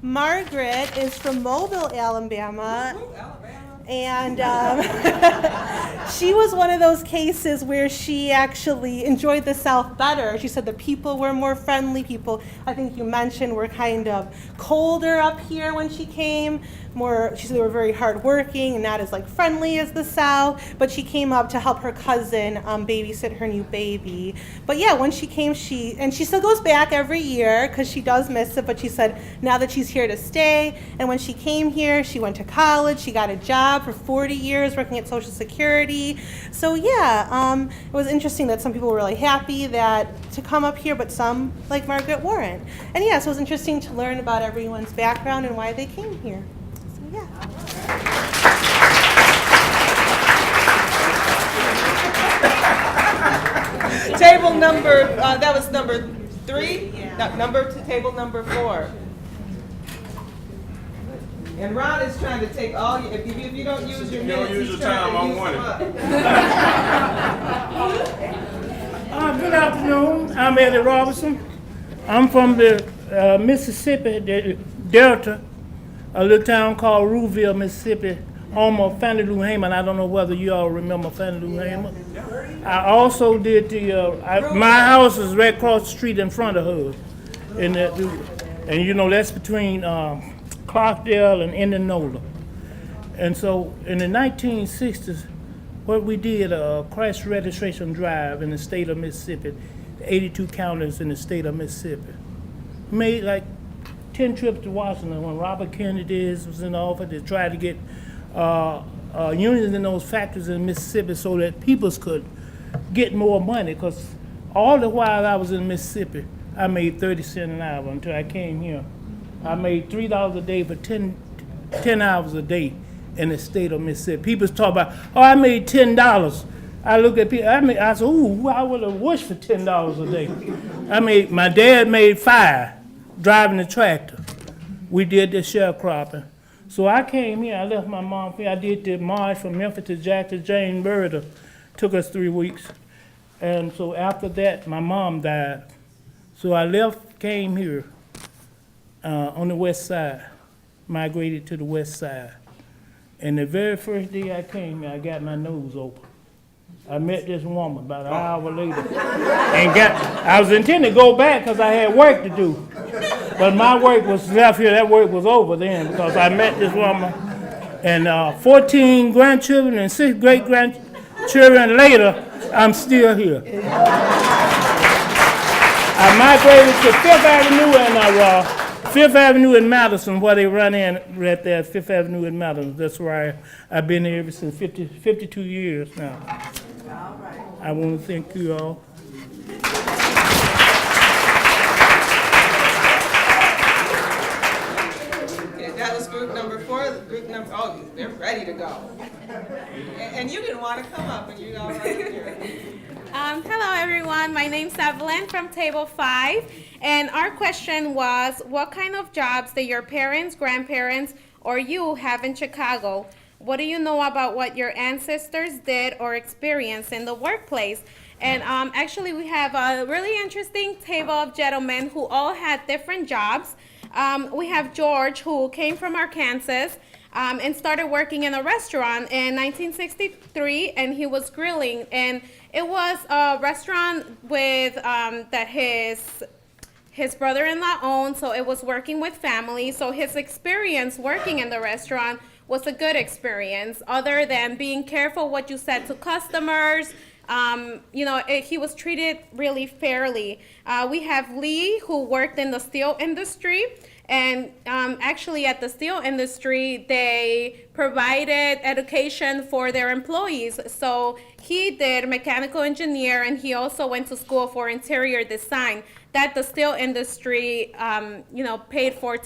S10: Margaret is from Mobile, Alabama. And she was one of those cases where she actually enjoyed the South better. She said the people were more friendly. People, I think you mentioned, were kind of colder up here when she came. She said they were very hardworking and not as friendly as the South. But she came up to help her cousin babysit her new baby. But yeah, when she came, she still goes back every year because she does miss it. But she said now that she's here to stay. And when she came here, she went to college. She got a job job for 40 years working at Social Security. So yeah, it was interesting that some people were really happy to come up here, but some, like Margaret, weren't. And yeah, so it was interesting to learn about everyone's background and why they came here. So yeah.
S7: Table number, that was number 3? Table number 4. And Ron is trying to take all your, if you don't use your minutes,
S8: use
S7: he's
S8: your
S7: trying
S8: time,
S7: to
S8: I'm
S7: use
S8: winning.
S7: them up.
S6: Good afternoon. I'm Eddie Robinson. I'm from the Mississippi, the Delta, a little town called Rouville, Mississippi, home of Fannie Lou Hamer. I don't know whether you all remember Fannie Lou Hamer. I also did my house is right across the street in front of her. And you know, that's between Clarkdale and Indianola. And so in the 1960s, what we did, Christ registration drive in the state of Mississippi, 82 counties in the state of Mississippi. Made like 10 trips to Washington when Robert Kennedy was in office to try to get unions in those factories in Mississippi so that people could get more money. Because all the while I was in Mississippi, I made 30 cents an hour until I came here. I made $3 a day for 10 hours a day in the state of Mississippi. People talk about, oh, I made $10. I look at people, I said, ooh, I would have wished for $10 a day. My dad made $5 driving the tractor. We did the sharecropping. So I came here, I left my mom here. I did the march from Memphis to Jackson, Jane Bertha. Took us 3 weeks. And so after that, my mom died. So I came here on the west side, migrated to the west side. And the very first day I came here, I got my nose open. I met this woman about an hour later. I was intending to go back because I had work to do. But my work was left here, that work was over then because I met this woman. And 14 grandchildren and 6 great-grandchildren later, I'm still here. I migrated to Fifth Avenue in Madison, where they run in right there, Fifth Avenue in Madison. That's where I've been here ever since 52 years now. All right. I want to thank you all.
S7: Okay, that was group number 4. Oh, they're ready to go. And you didn't want to come up, and you all right here.
S11: Hello everyone, my name's Evelyn from Table 5, and our question was, what kind of jobs did your parents, grandparents, or you have in Chicago? What do you know about what your ancestors did or experienced in the workplace? And actually we have a really interesting table of gentlemen who all had different jobs. We have George, who came from Arkansas, and started working in a restaurant in 1963, and he was grilling, and it was a restaurant with that his brother-in-law owned, so it was working with family. So his experience working in the restaurant was a good experience, other than being careful what you said to customers. He was treated really fairly. We have Lee, who worked in the steel industry. And actually at the steel industry, they provided education for their employees. So he did mechanical engineer, and he also went to school for interior design that the steel industry, paid for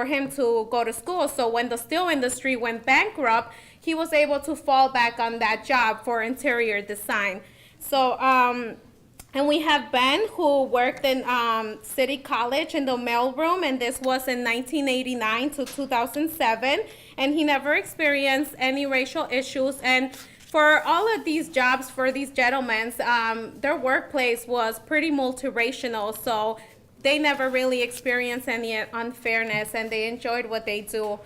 S11: him to go to school. So when the steel industry went bankrupt, he was able to fall back on that job for interior design. So, and we have Ben, who worked in City College in the mailroom, and this was in 1989 to 2007, and he never experienced any racial issues. And for all of these jobs, for these gentlemen, their workplace was pretty multiracial, so they never really experienced any unfairness, and they enjoyed what they do.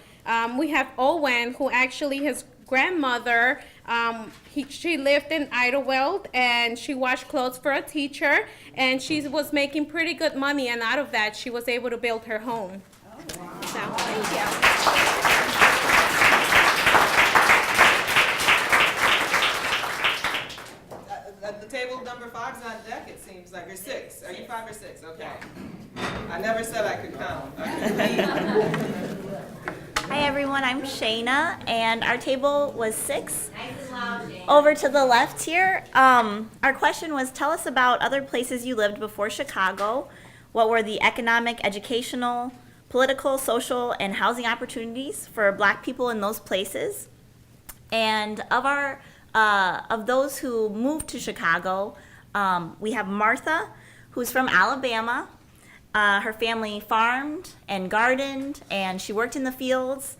S11: We have Owen, who actually, his grandmother, she lived in Idlewild, and she washed clothes for a teacher, and she was making pretty good money, and out of that she was able to build her home. Oh, wow. So, thank you.
S7: The table number 5's on deck, it seems like, or 6. Are you 5 or 6? Okay. I never said I could count. I could read.
S12: Hi Hi everyone, I'm Shayna, and our table was 6. Over to the left here, our question was, tell us about other places you lived before Chicago. What were the economic, educational, political, social, and housing opportunities for Black people in those places? And of those who moved to Chicago, we have Martha, who's from Alabama. Her family farmed and gardened, and she worked in the fields.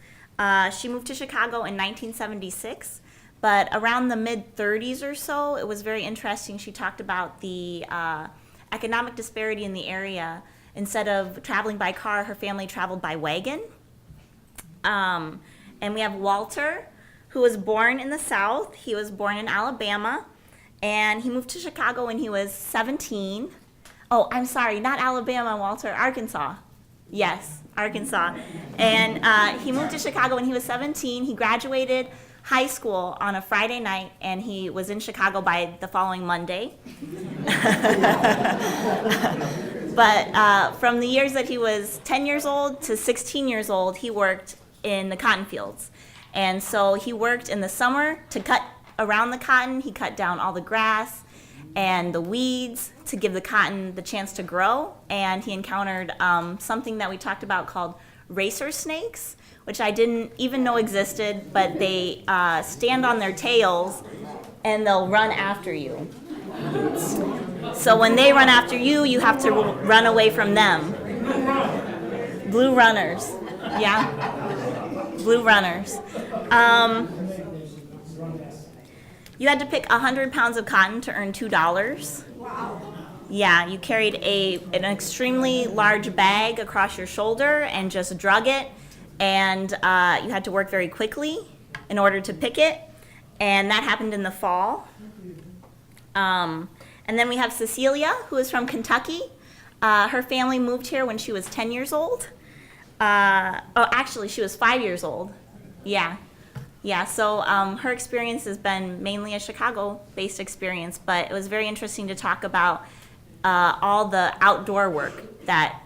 S12: She moved to Chicago in 1976, but around the mid-30s or so, it was very interesting. She talked about the economic disparity in the area. Instead of traveling by car, her family traveled by wagon. And we have Walter, who was born in the South. He was born in Alabama, and he moved to Chicago when he was 17. Oh, I'm sorry, not Alabama, Walter, Arkansas. Yes, Arkansas. And he moved to Chicago when he was 17. He graduated high school on a Friday night, and he was in Chicago by the following Monday. But from the years that he was 10 years old to 16 years old, he worked in the cotton fields. And so he worked in the summer to cut around the cotton. He cut down all the grass and the weeds to give the cotton the chance to grow. And he encountered something that we talked about called racer snakes, which I didn't even know existed, but they stand on their tails and they'll run after you. So when they run after you, you have to run away from them. Blue runners, yeah, blue runners. You had to pick 100 pounds of cotton to earn $2.
S2: Wow.
S12: Yeah, you carried an extremely large bag across your shoulder and just drug it, and you had to work very quickly in order to pick it, and that happened in the fall. And then we have Cecilia, who is from Kentucky. Her family moved here when she was 10 years old. Actually, she was 5 years old. Yeah, so her experience has been mainly a Chicago-based experience, but it was very interesting to talk about all the outdoor work that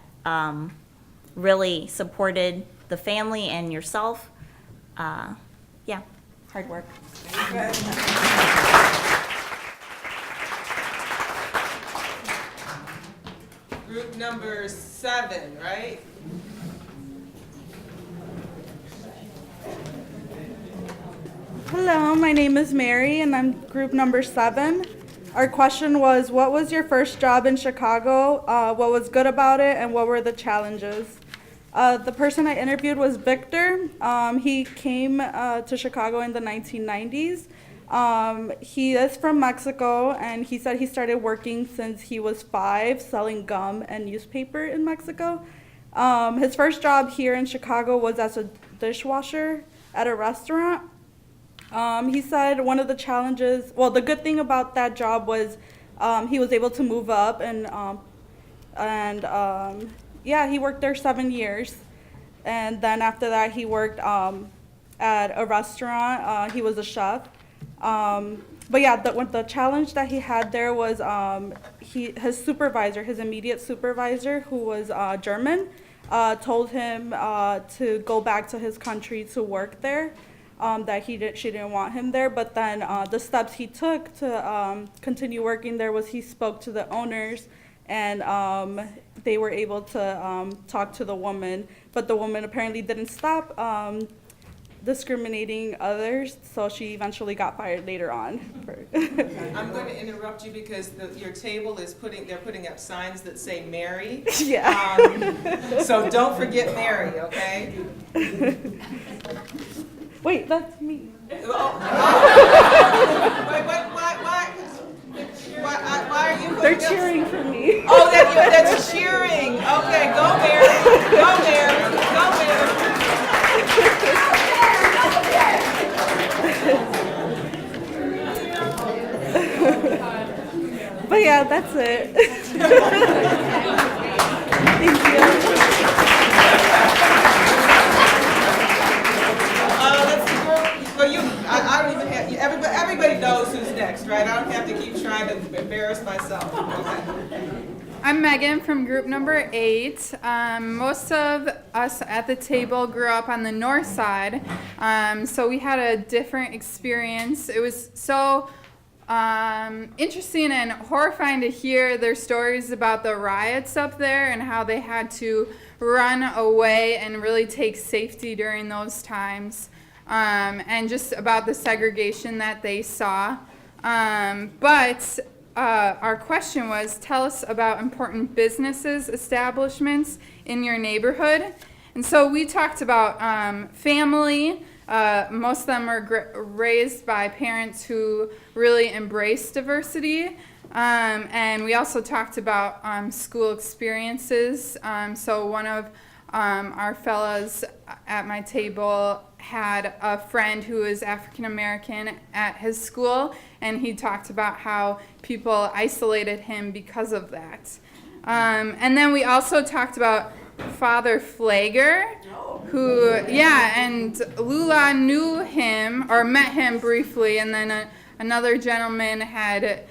S12: really supported the family and yourself. Yeah, hard work.
S7: Group number 7, right?
S13: Hello, my name is Mary, and I'm group number 7. Our question was, what was your first job in Chicago? What was good about it, and what were the challenges? The person I interviewed was Victor. He came to Chicago in the 1990s. He is from Mexico, and he said he started working since he was 5, selling gum and newspaper in Mexico. His first job here in Chicago was as a dishwasher at a restaurant. He said one of the challenges, well, the good thing about that job was he was able to move up, and yeah, he worked there 7 years. And then after that, he worked at a restaurant. He was a chef. But yeah, the challenge that he had there was his supervisor, his immediate supervisor, who was German, told him to go back to his country to work there. That she didn't want him there, but then the steps he took to continue working there was he spoke to the owners, and they were able to talk to the woman, but the woman apparently didn't stop discriminating others, so she eventually got fired later on.
S7: I'm going to interrupt you because your table is they're putting up signs that say Mary.
S13: Yeah.
S7: So don't forget Mary, okay?
S13: Wait, that's me.
S7: Wait, why are you?
S13: They're cheering for me.
S7: Oh, that's cheering. Okay, go Mary. Go Mary. Go Mary.
S13: But yeah, that's it. Thank you.
S7: I don't even have, everybody knows who's next, right? I don't have to keep trying to embarrass myself. Okay.
S14: I'm Megan. am from group number 8. Most of us at the table grew up on the north side, so we had a different experience. It was so interesting and horrifying to hear their stories about the riots up there and how they had to run away and really take safety during those times, and just about the segregation that they saw. But our question was, tell us about important businesses, establishments in your neighborhood. And so we talked about family. Most of them are raised by parents who really embrace diversity. And we also talked about school experiences. So one of our fellows at my table had a friend who was African American at his school, and he talked about how people isolated him because of that. And then we also talked about Father Flagger, who, and Lula knew him or met him briefly, and then another gentleman had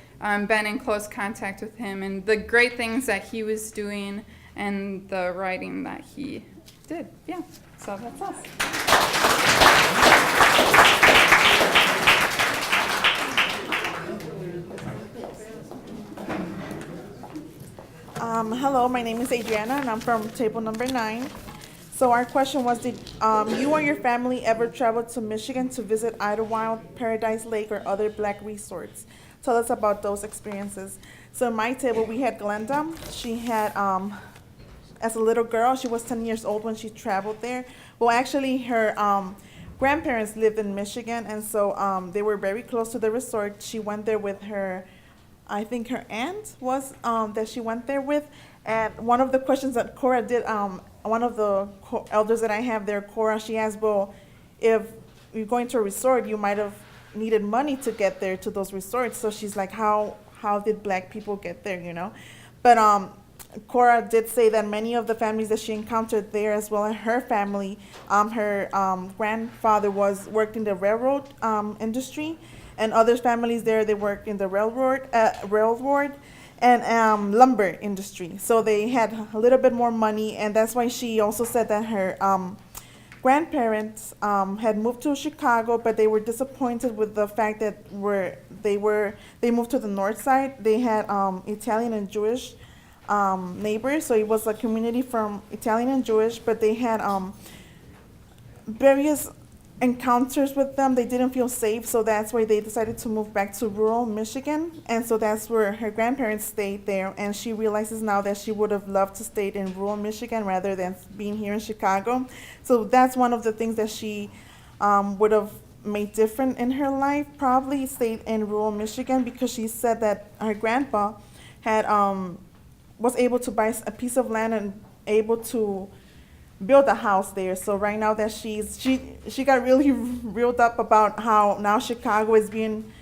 S14: been in close contact with him, and the great things that he was doing and the writing that he did. Yeah, so that's us.
S15: Hello, my name is Adriana, and I'm from table number 9. So our question was, did you or your family ever travel to Michigan to visit Idlewild, Paradise Lake, or other Black resorts? Tell us about those experiences. So in my table, we had Glenda. She had, as a little girl, she was 10 years old when she traveled there. Well, actually, her grandparents lived in Michigan, and so they were very close to the resort. She went there with her, I think her aunt was that she went there with. And one of the questions that Cora did, one of the elders that I have there, Cora, she asked, well, if you're going to a resort, you might have needed money to get there to those resorts. So she's like, how did Black people get there, you know? But Cora did say that many of the families that she encountered there, as well as her family, her grandfather worked in the railroad industry, and other families there, they worked in the railroad and lumber industry. So they had a little bit more money, and that's why she also said that her grandparents had moved to Chicago, but they were disappointed with the fact that they moved to the north side. They had Italian and Jewish neighbors, so it was a community from Italian and Jewish, but they had various encounters with them. They didn't feel safe, so that's why they decided to move back to rural Michigan, and so that's where her grandparents stayed there, and she realizes now that she would have loved to stay in rural Michigan rather than being here in Chicago. So that's one of the things that she would have made different in her life, probably stayed in rural Michigan, because she said that her grandpa had was able to buy a piece of land and able to build a house there. So right now that she got really reeled up about how now Chicago is being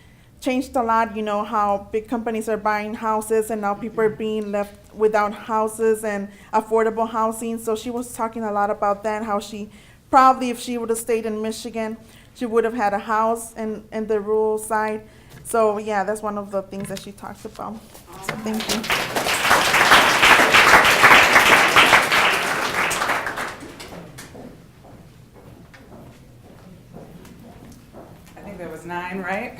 S15: changed a lot, you know, how big companies are buying houses and now people are being left without houses and affordable housing. So she was talking a lot about that, how she probably, if she would have stayed in Michigan, she would have had a house in the rural side. So yeah, that's one of the things that she talks about. So thank you.
S16: That was 9, right?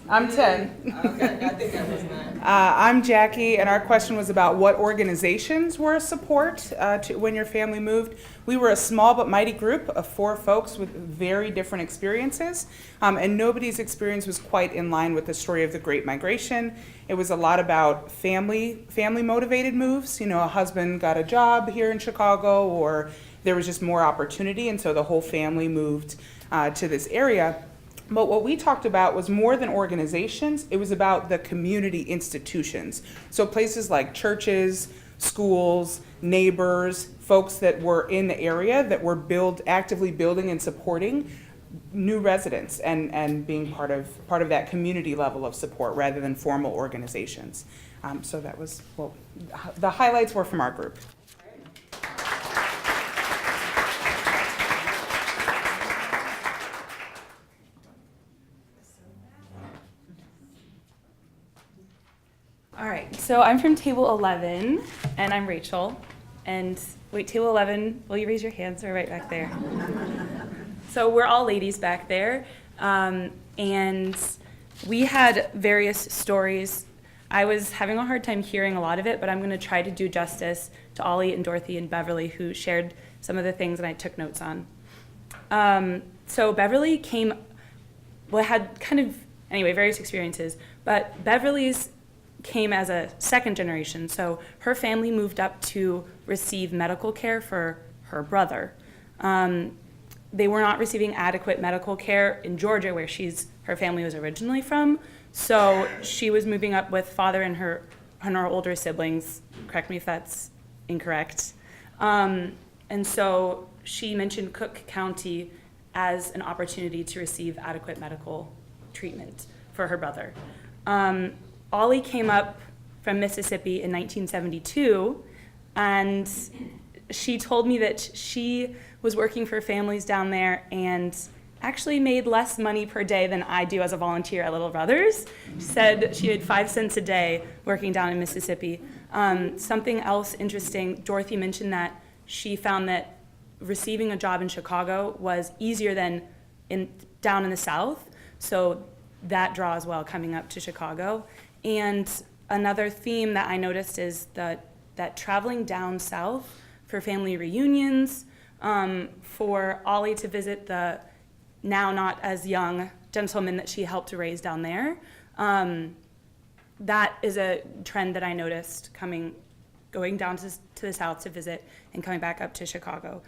S16: I'm 10.
S7: Okay, I think that was 9.
S16: I'm Jackie, and our question was about what organizations were a support to when your family moved. We were a small but mighty group of 4 folks with very different experiences, and nobody's experience was quite in line with the story of the Great Migration. It was a lot about family motivated moves. You know, a husband got a job here in Chicago, or there was just more opportunity, and so the whole family moved to this area. But what we talked about was more than organizations, it was about the community institutions. So places like churches, schools, neighbors, folks that were in the area that were actively building and supporting new residents and being part of that community level of support rather than formal organizations. So that was, well, the highlights were from our group.
S17: All right, So I'm from table 11, and I'm Rachel. And wait, table 11, will you raise your hands? They're right back there. So we're all ladies back there. And we had various stories. I was having a hard time hearing a lot of it, but I'm going to try to do justice to Ollie and Dorothy and Beverly, who shared some of the things and I took notes on. So Beverly had kind of, anyway, various experiences, but Beverly's came as a second generation. So her family moved up to receive medical care for her brother. They were not receiving adequate medical care in Georgia, where her family was originally from. So she was moving up with father and her older siblings. Correct me if that's incorrect. And so she mentioned Cook County as an opportunity to receive adequate medical treatment for her brother. Ollie came up from Mississippi in 1972, and she told me that she was working for families down there and actually made less money per day than I do as a volunteer at Little Brothers. She said she had 5 cents a day working down in Mississippi. Something else interesting, Dorothy mentioned that she found that receiving a job in Chicago was easier than down in the South, so that draw as well coming up to Chicago. And another theme that I noticed is that traveling down south for family reunions, for Ollie to visit the now not as young gentleman that she helped to raise down there. That is a trend that I noticed going down to the south to visit and coming back up to Chicago.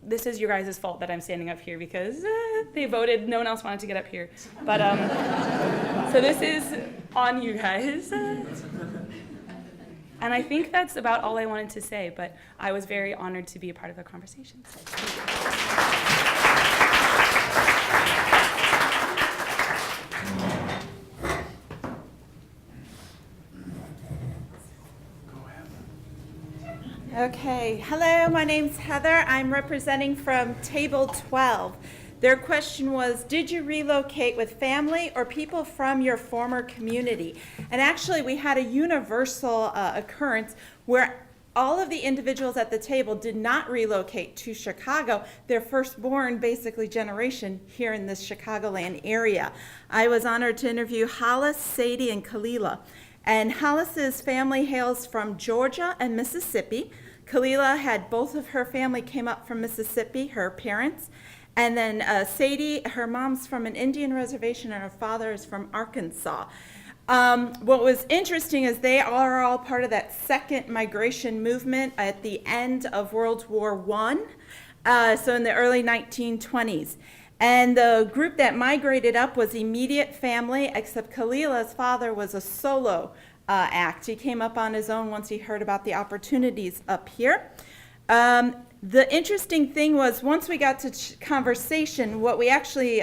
S17: This is your guys' fault that I'm standing up here because they voted, no one else wanted to get up here. But so this is on you guys. And I think that's about all I wanted to say, but I was very honored to be a part of the conversation.
S5: Okay, hello, my name's Heather. I'm representing from table 12. Their question was, did you relocate with family or people from your former community? And actually, we had a universal occurrence where all of the individuals at the table did not relocate to Chicago. Their firstborn, basically, generation here in this Chicagoland area. I was honored to interview Hollis, Sadie, and Kalila. And Hollis's family hails from Georgia and Mississippi. Kalila had both of her family came up from Mississippi, her parents. And then Sadie, her mom's from an Indian reservation and her father is from Arkansas. What was interesting is they are all part of that second migration movement at the end of World War I, so in the early 1920s. And the group that migrated up was immediate family, except Kalila's father was a solo act. He came up on his own once he heard about the opportunities up here. The interesting thing was once we got to conversation, what we actually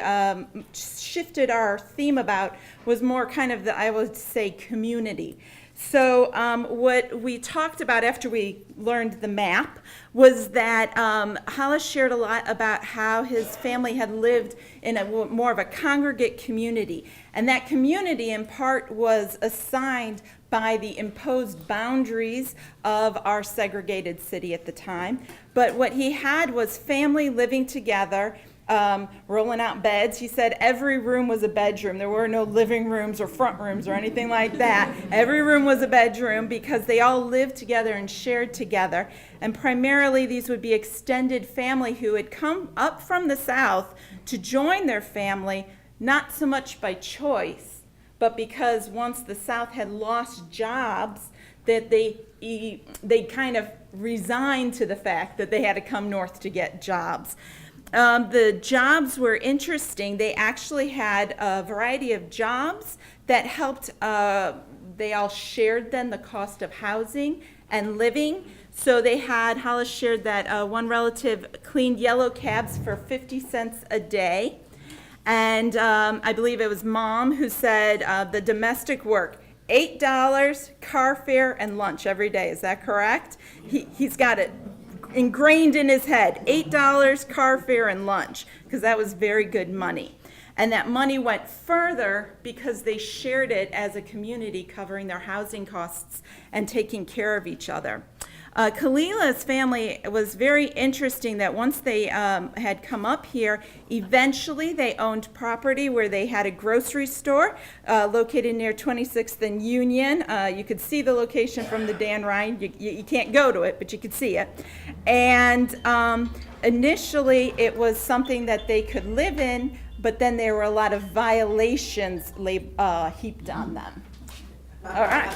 S5: shifted our theme about was more kind of I would say, community. So what we talked about after we learned the map was that Hollis shared a lot about how his family had lived in more of a congregate community. And that community in part was assigned by the imposed boundaries of our segregated city at the time. But what he had was family living together, rolling out beds. He said every room was a bedroom. There were no living rooms or front rooms or anything like that. Every room was a bedroom because they all lived together and shared together. And primarily these would be extended family who had come up from the South to join their family, not so much by choice, but because once the South had lost jobs, that they kind of resigned to the fact that they had to come north to get jobs. The jobs were interesting. They actually had a variety of jobs that helped, they all shared then the cost of housing and living. So they had, Hollis shared that one relative cleaned yellow cabs for 50 cents a day. And I believe it was Mom who said the domestic work, $8, car fare, and lunch every day. Is that correct? He's got it ingrained in his head, $8, car fare, and lunch, because that was very good money.
S18: And that money went further because they shared it as a community, covering their housing costs and taking care of each other. Kalila's family was very interesting that once they had come up here, eventually they owned property where they had a grocery store located near 26th and Union. You could see the location from the Dan Ryan. You can't go to it, but you could see it. And initially it was something that they could live in, but then there were a lot of violations heaped on them. All right.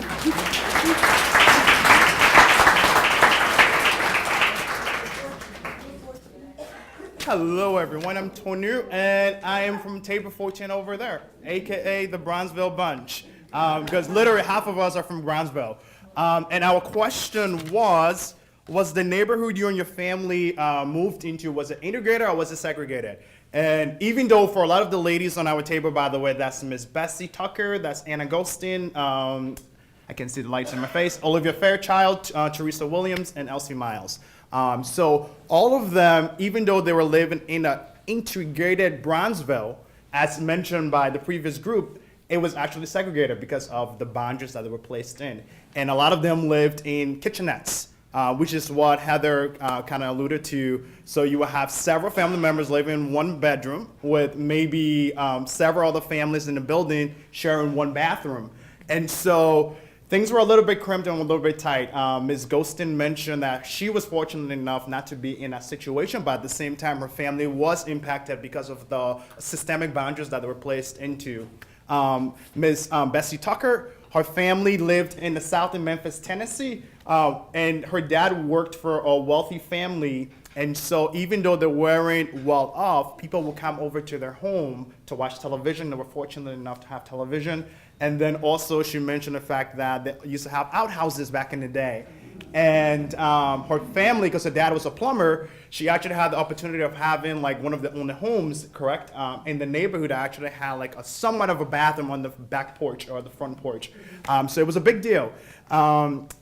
S19: Hello everyone, I'm Tonu and I am from Table 14 over there, aka the Bronzeville Bunch, because literally half of us are from Bronzeville. And our question was the neighborhood you and your family moved into, was it integrated or was it segregated? And even though for a lot of the ladies on our table, by the way, that's Miss Bessie Tucker, that's Anna Golston, I can see the lights in my face, Olivia Fairchild, Teresa Williams, and Elsie Miles. So all of them, even though they were living in an integrated Bronzeville, as mentioned by the previous group, it was actually segregated because of the boundaries that they were placed in. And a lot of them lived in kitchenettes, which is what Heather kind of alluded to. So you will have several family members living in one bedroom with maybe several other families in the building sharing one bathroom. And so things were a little bit crimped and a little bit tight. Ms. Ghostin mentioned that she was fortunate enough not to be in that situation, but at the same time, her family was impacted because of the systemic boundaries that they were placed into. Ms. Bessie Tucker, her family lived in the South in Memphis, Tennessee, and her dad worked for a wealthy family. And so even though they weren't well off, people would come over to their home to watch television. They were fortunate enough to have television. And then also she mentioned the fact that they used to have outhouses back in the day. And her family, because her dad was a plumber, she actually had the opportunity of having like one of the only homes, correct, in the neighborhood that actually had like a somewhat of a bathroom on the back porch or the front porch. So it was a big deal.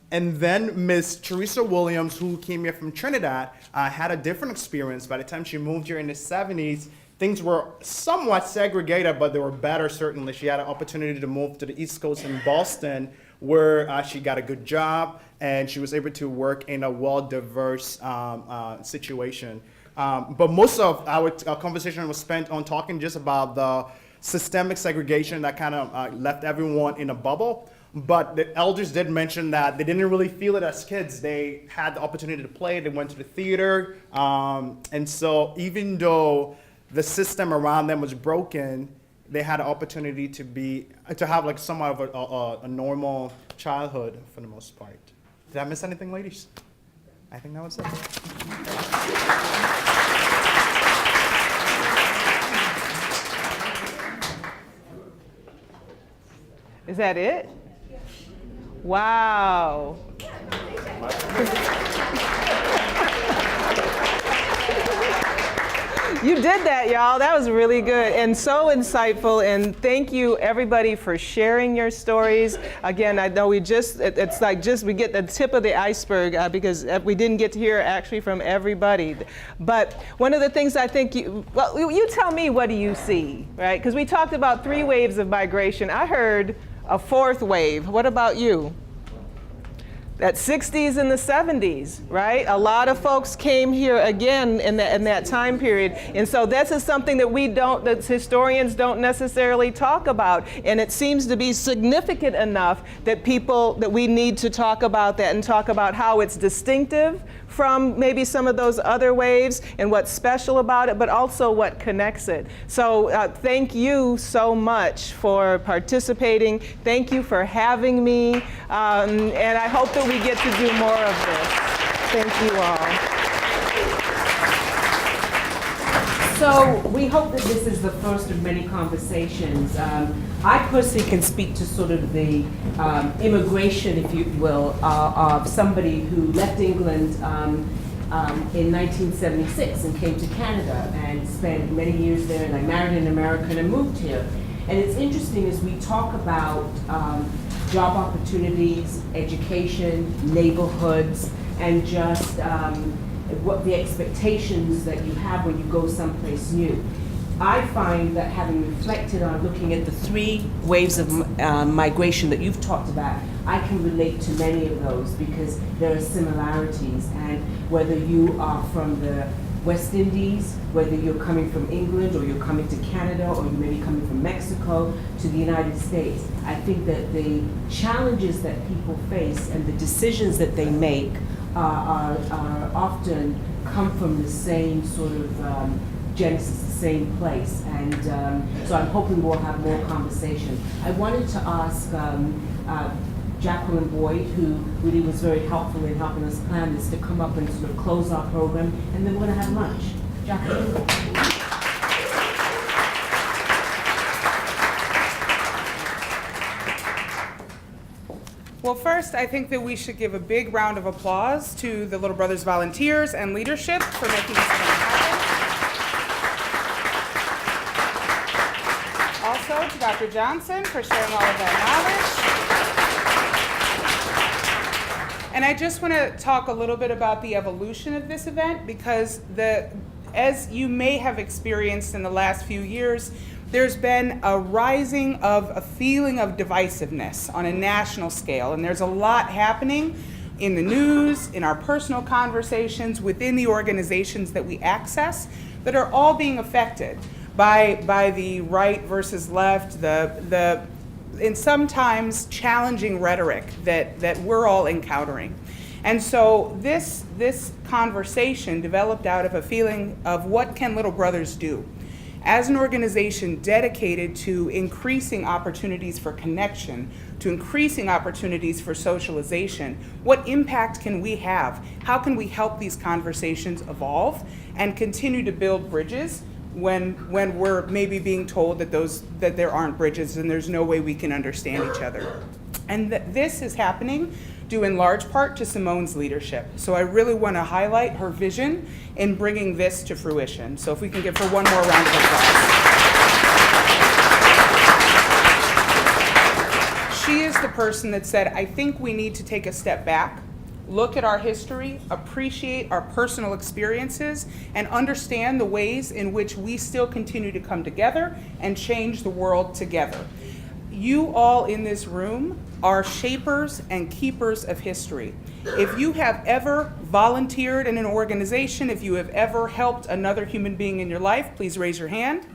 S19: And then Miss Teresa Williams, who came here from Trinidad, had a different experience. By the time she moved here in the 70s, things were somewhat segregated, but they were better, certainly. She had an opportunity to move to the East Coast in Boston, where she got a good job, and she was able to work in a well-diverse situation. But most of our conversation was spent on talking just about the systemic segregation that kind of left everyone in a bubble. But the elders did mention that they didn't really feel it as kids. They had the opportunity to play, they went to the theater, and so even though the system around them was broken, they had an opportunity to have like somewhat of a normal childhood for the most part. Did I miss anything, ladies? I think that was it.
S7: Is that it? Wow. You did that, y'all. That was really good and so insightful. And thank you, everybody, for sharing your stories. Again, I know it's like we get the tip of the iceberg because we didn't get to hear actually from everybody. But one of the things I think you tell me, what do you see, right? Because we talked about 3 waves of migration. I heard a 4th wave. What about you? That 60s and the 70s, right? A lot of folks came here again in that time period. And so this is something that historians don't necessarily talk about. And it seems to be significant enough that we need to talk about that and talk about how it's distinctive from maybe some of those other waves and what's special about it, but also what connects it. So thank you so much for participating. Thank you for having me. And I hope that we get to do more of this. Thank you all.
S1: So we hope that this is the first of many conversations. I personally can speak to sort of the immigration, if you will, of somebody who left England in 1976 and came to Canada and spent many years there, and I married an American and moved here. And it's interesting as we talk about job opportunities, education, neighborhoods, and just what the expectations that you have when you go someplace new. I find that having reflected on looking at the 3 waves of migration that you've talked about, I can relate to many of those because there are similarities. And whether you are from the West Indies, whether you're coming from England or you're coming to Canada or you may be coming from Mexico to the United States, I think that the challenges that people face and the decisions that they make are often come from the same sort of genesis, the same place. And so I'm hoping we'll have more conversation. I wanted to ask Jacqueline Boyd, who really was very helpful in helping us plan this, to come up and sort of close our program, and then we're going to have lunch. Jacqueline.
S16: Well, first, I think that we should give a big round of applause to the Little Brothers volunteers and leadership for making this event happen. Also, to Dr. Johnson for sharing all of that knowledge. And I just want to talk a little bit about the evolution of this event because as you may have experienced in the last few years, there's been a rising of a feeling of divisiveness on a national scale. And there's a lot happening in the news, in our personal conversations, within the organizations that we access that are all being affected by the right versus left, and sometimes challenging rhetoric that we're all encountering. And so this conversation developed out of a feeling of what can Little Brothers do? As an organization dedicated to increasing opportunities for connection, to increasing opportunities for socialization, what impact can we have? How can we help these conversations evolve and continue to build bridges when we're maybe being told that there aren't bridges and there's no way we can understand each other? And this is happening due in large part to Simone's leadership. So I really want to highlight her vision in bringing this to fruition. So if we can give her one more round of applause. She is the person that said, I think we need to take a step back, look at our history, appreciate our personal experiences, and understand the ways in which we still continue to come together and change the world together. You all in this room are shapers and keepers of history. If you have ever volunteered in an organization, if you have ever helped another human being in your life, please raise your hand.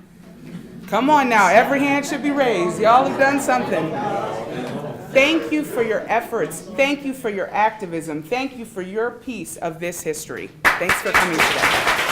S16: Come on now, every hand should be raised. Y'all have done something. Thank you for your efforts. Thank you for your activism. Thank you for your piece of this history. Thanks for coming today.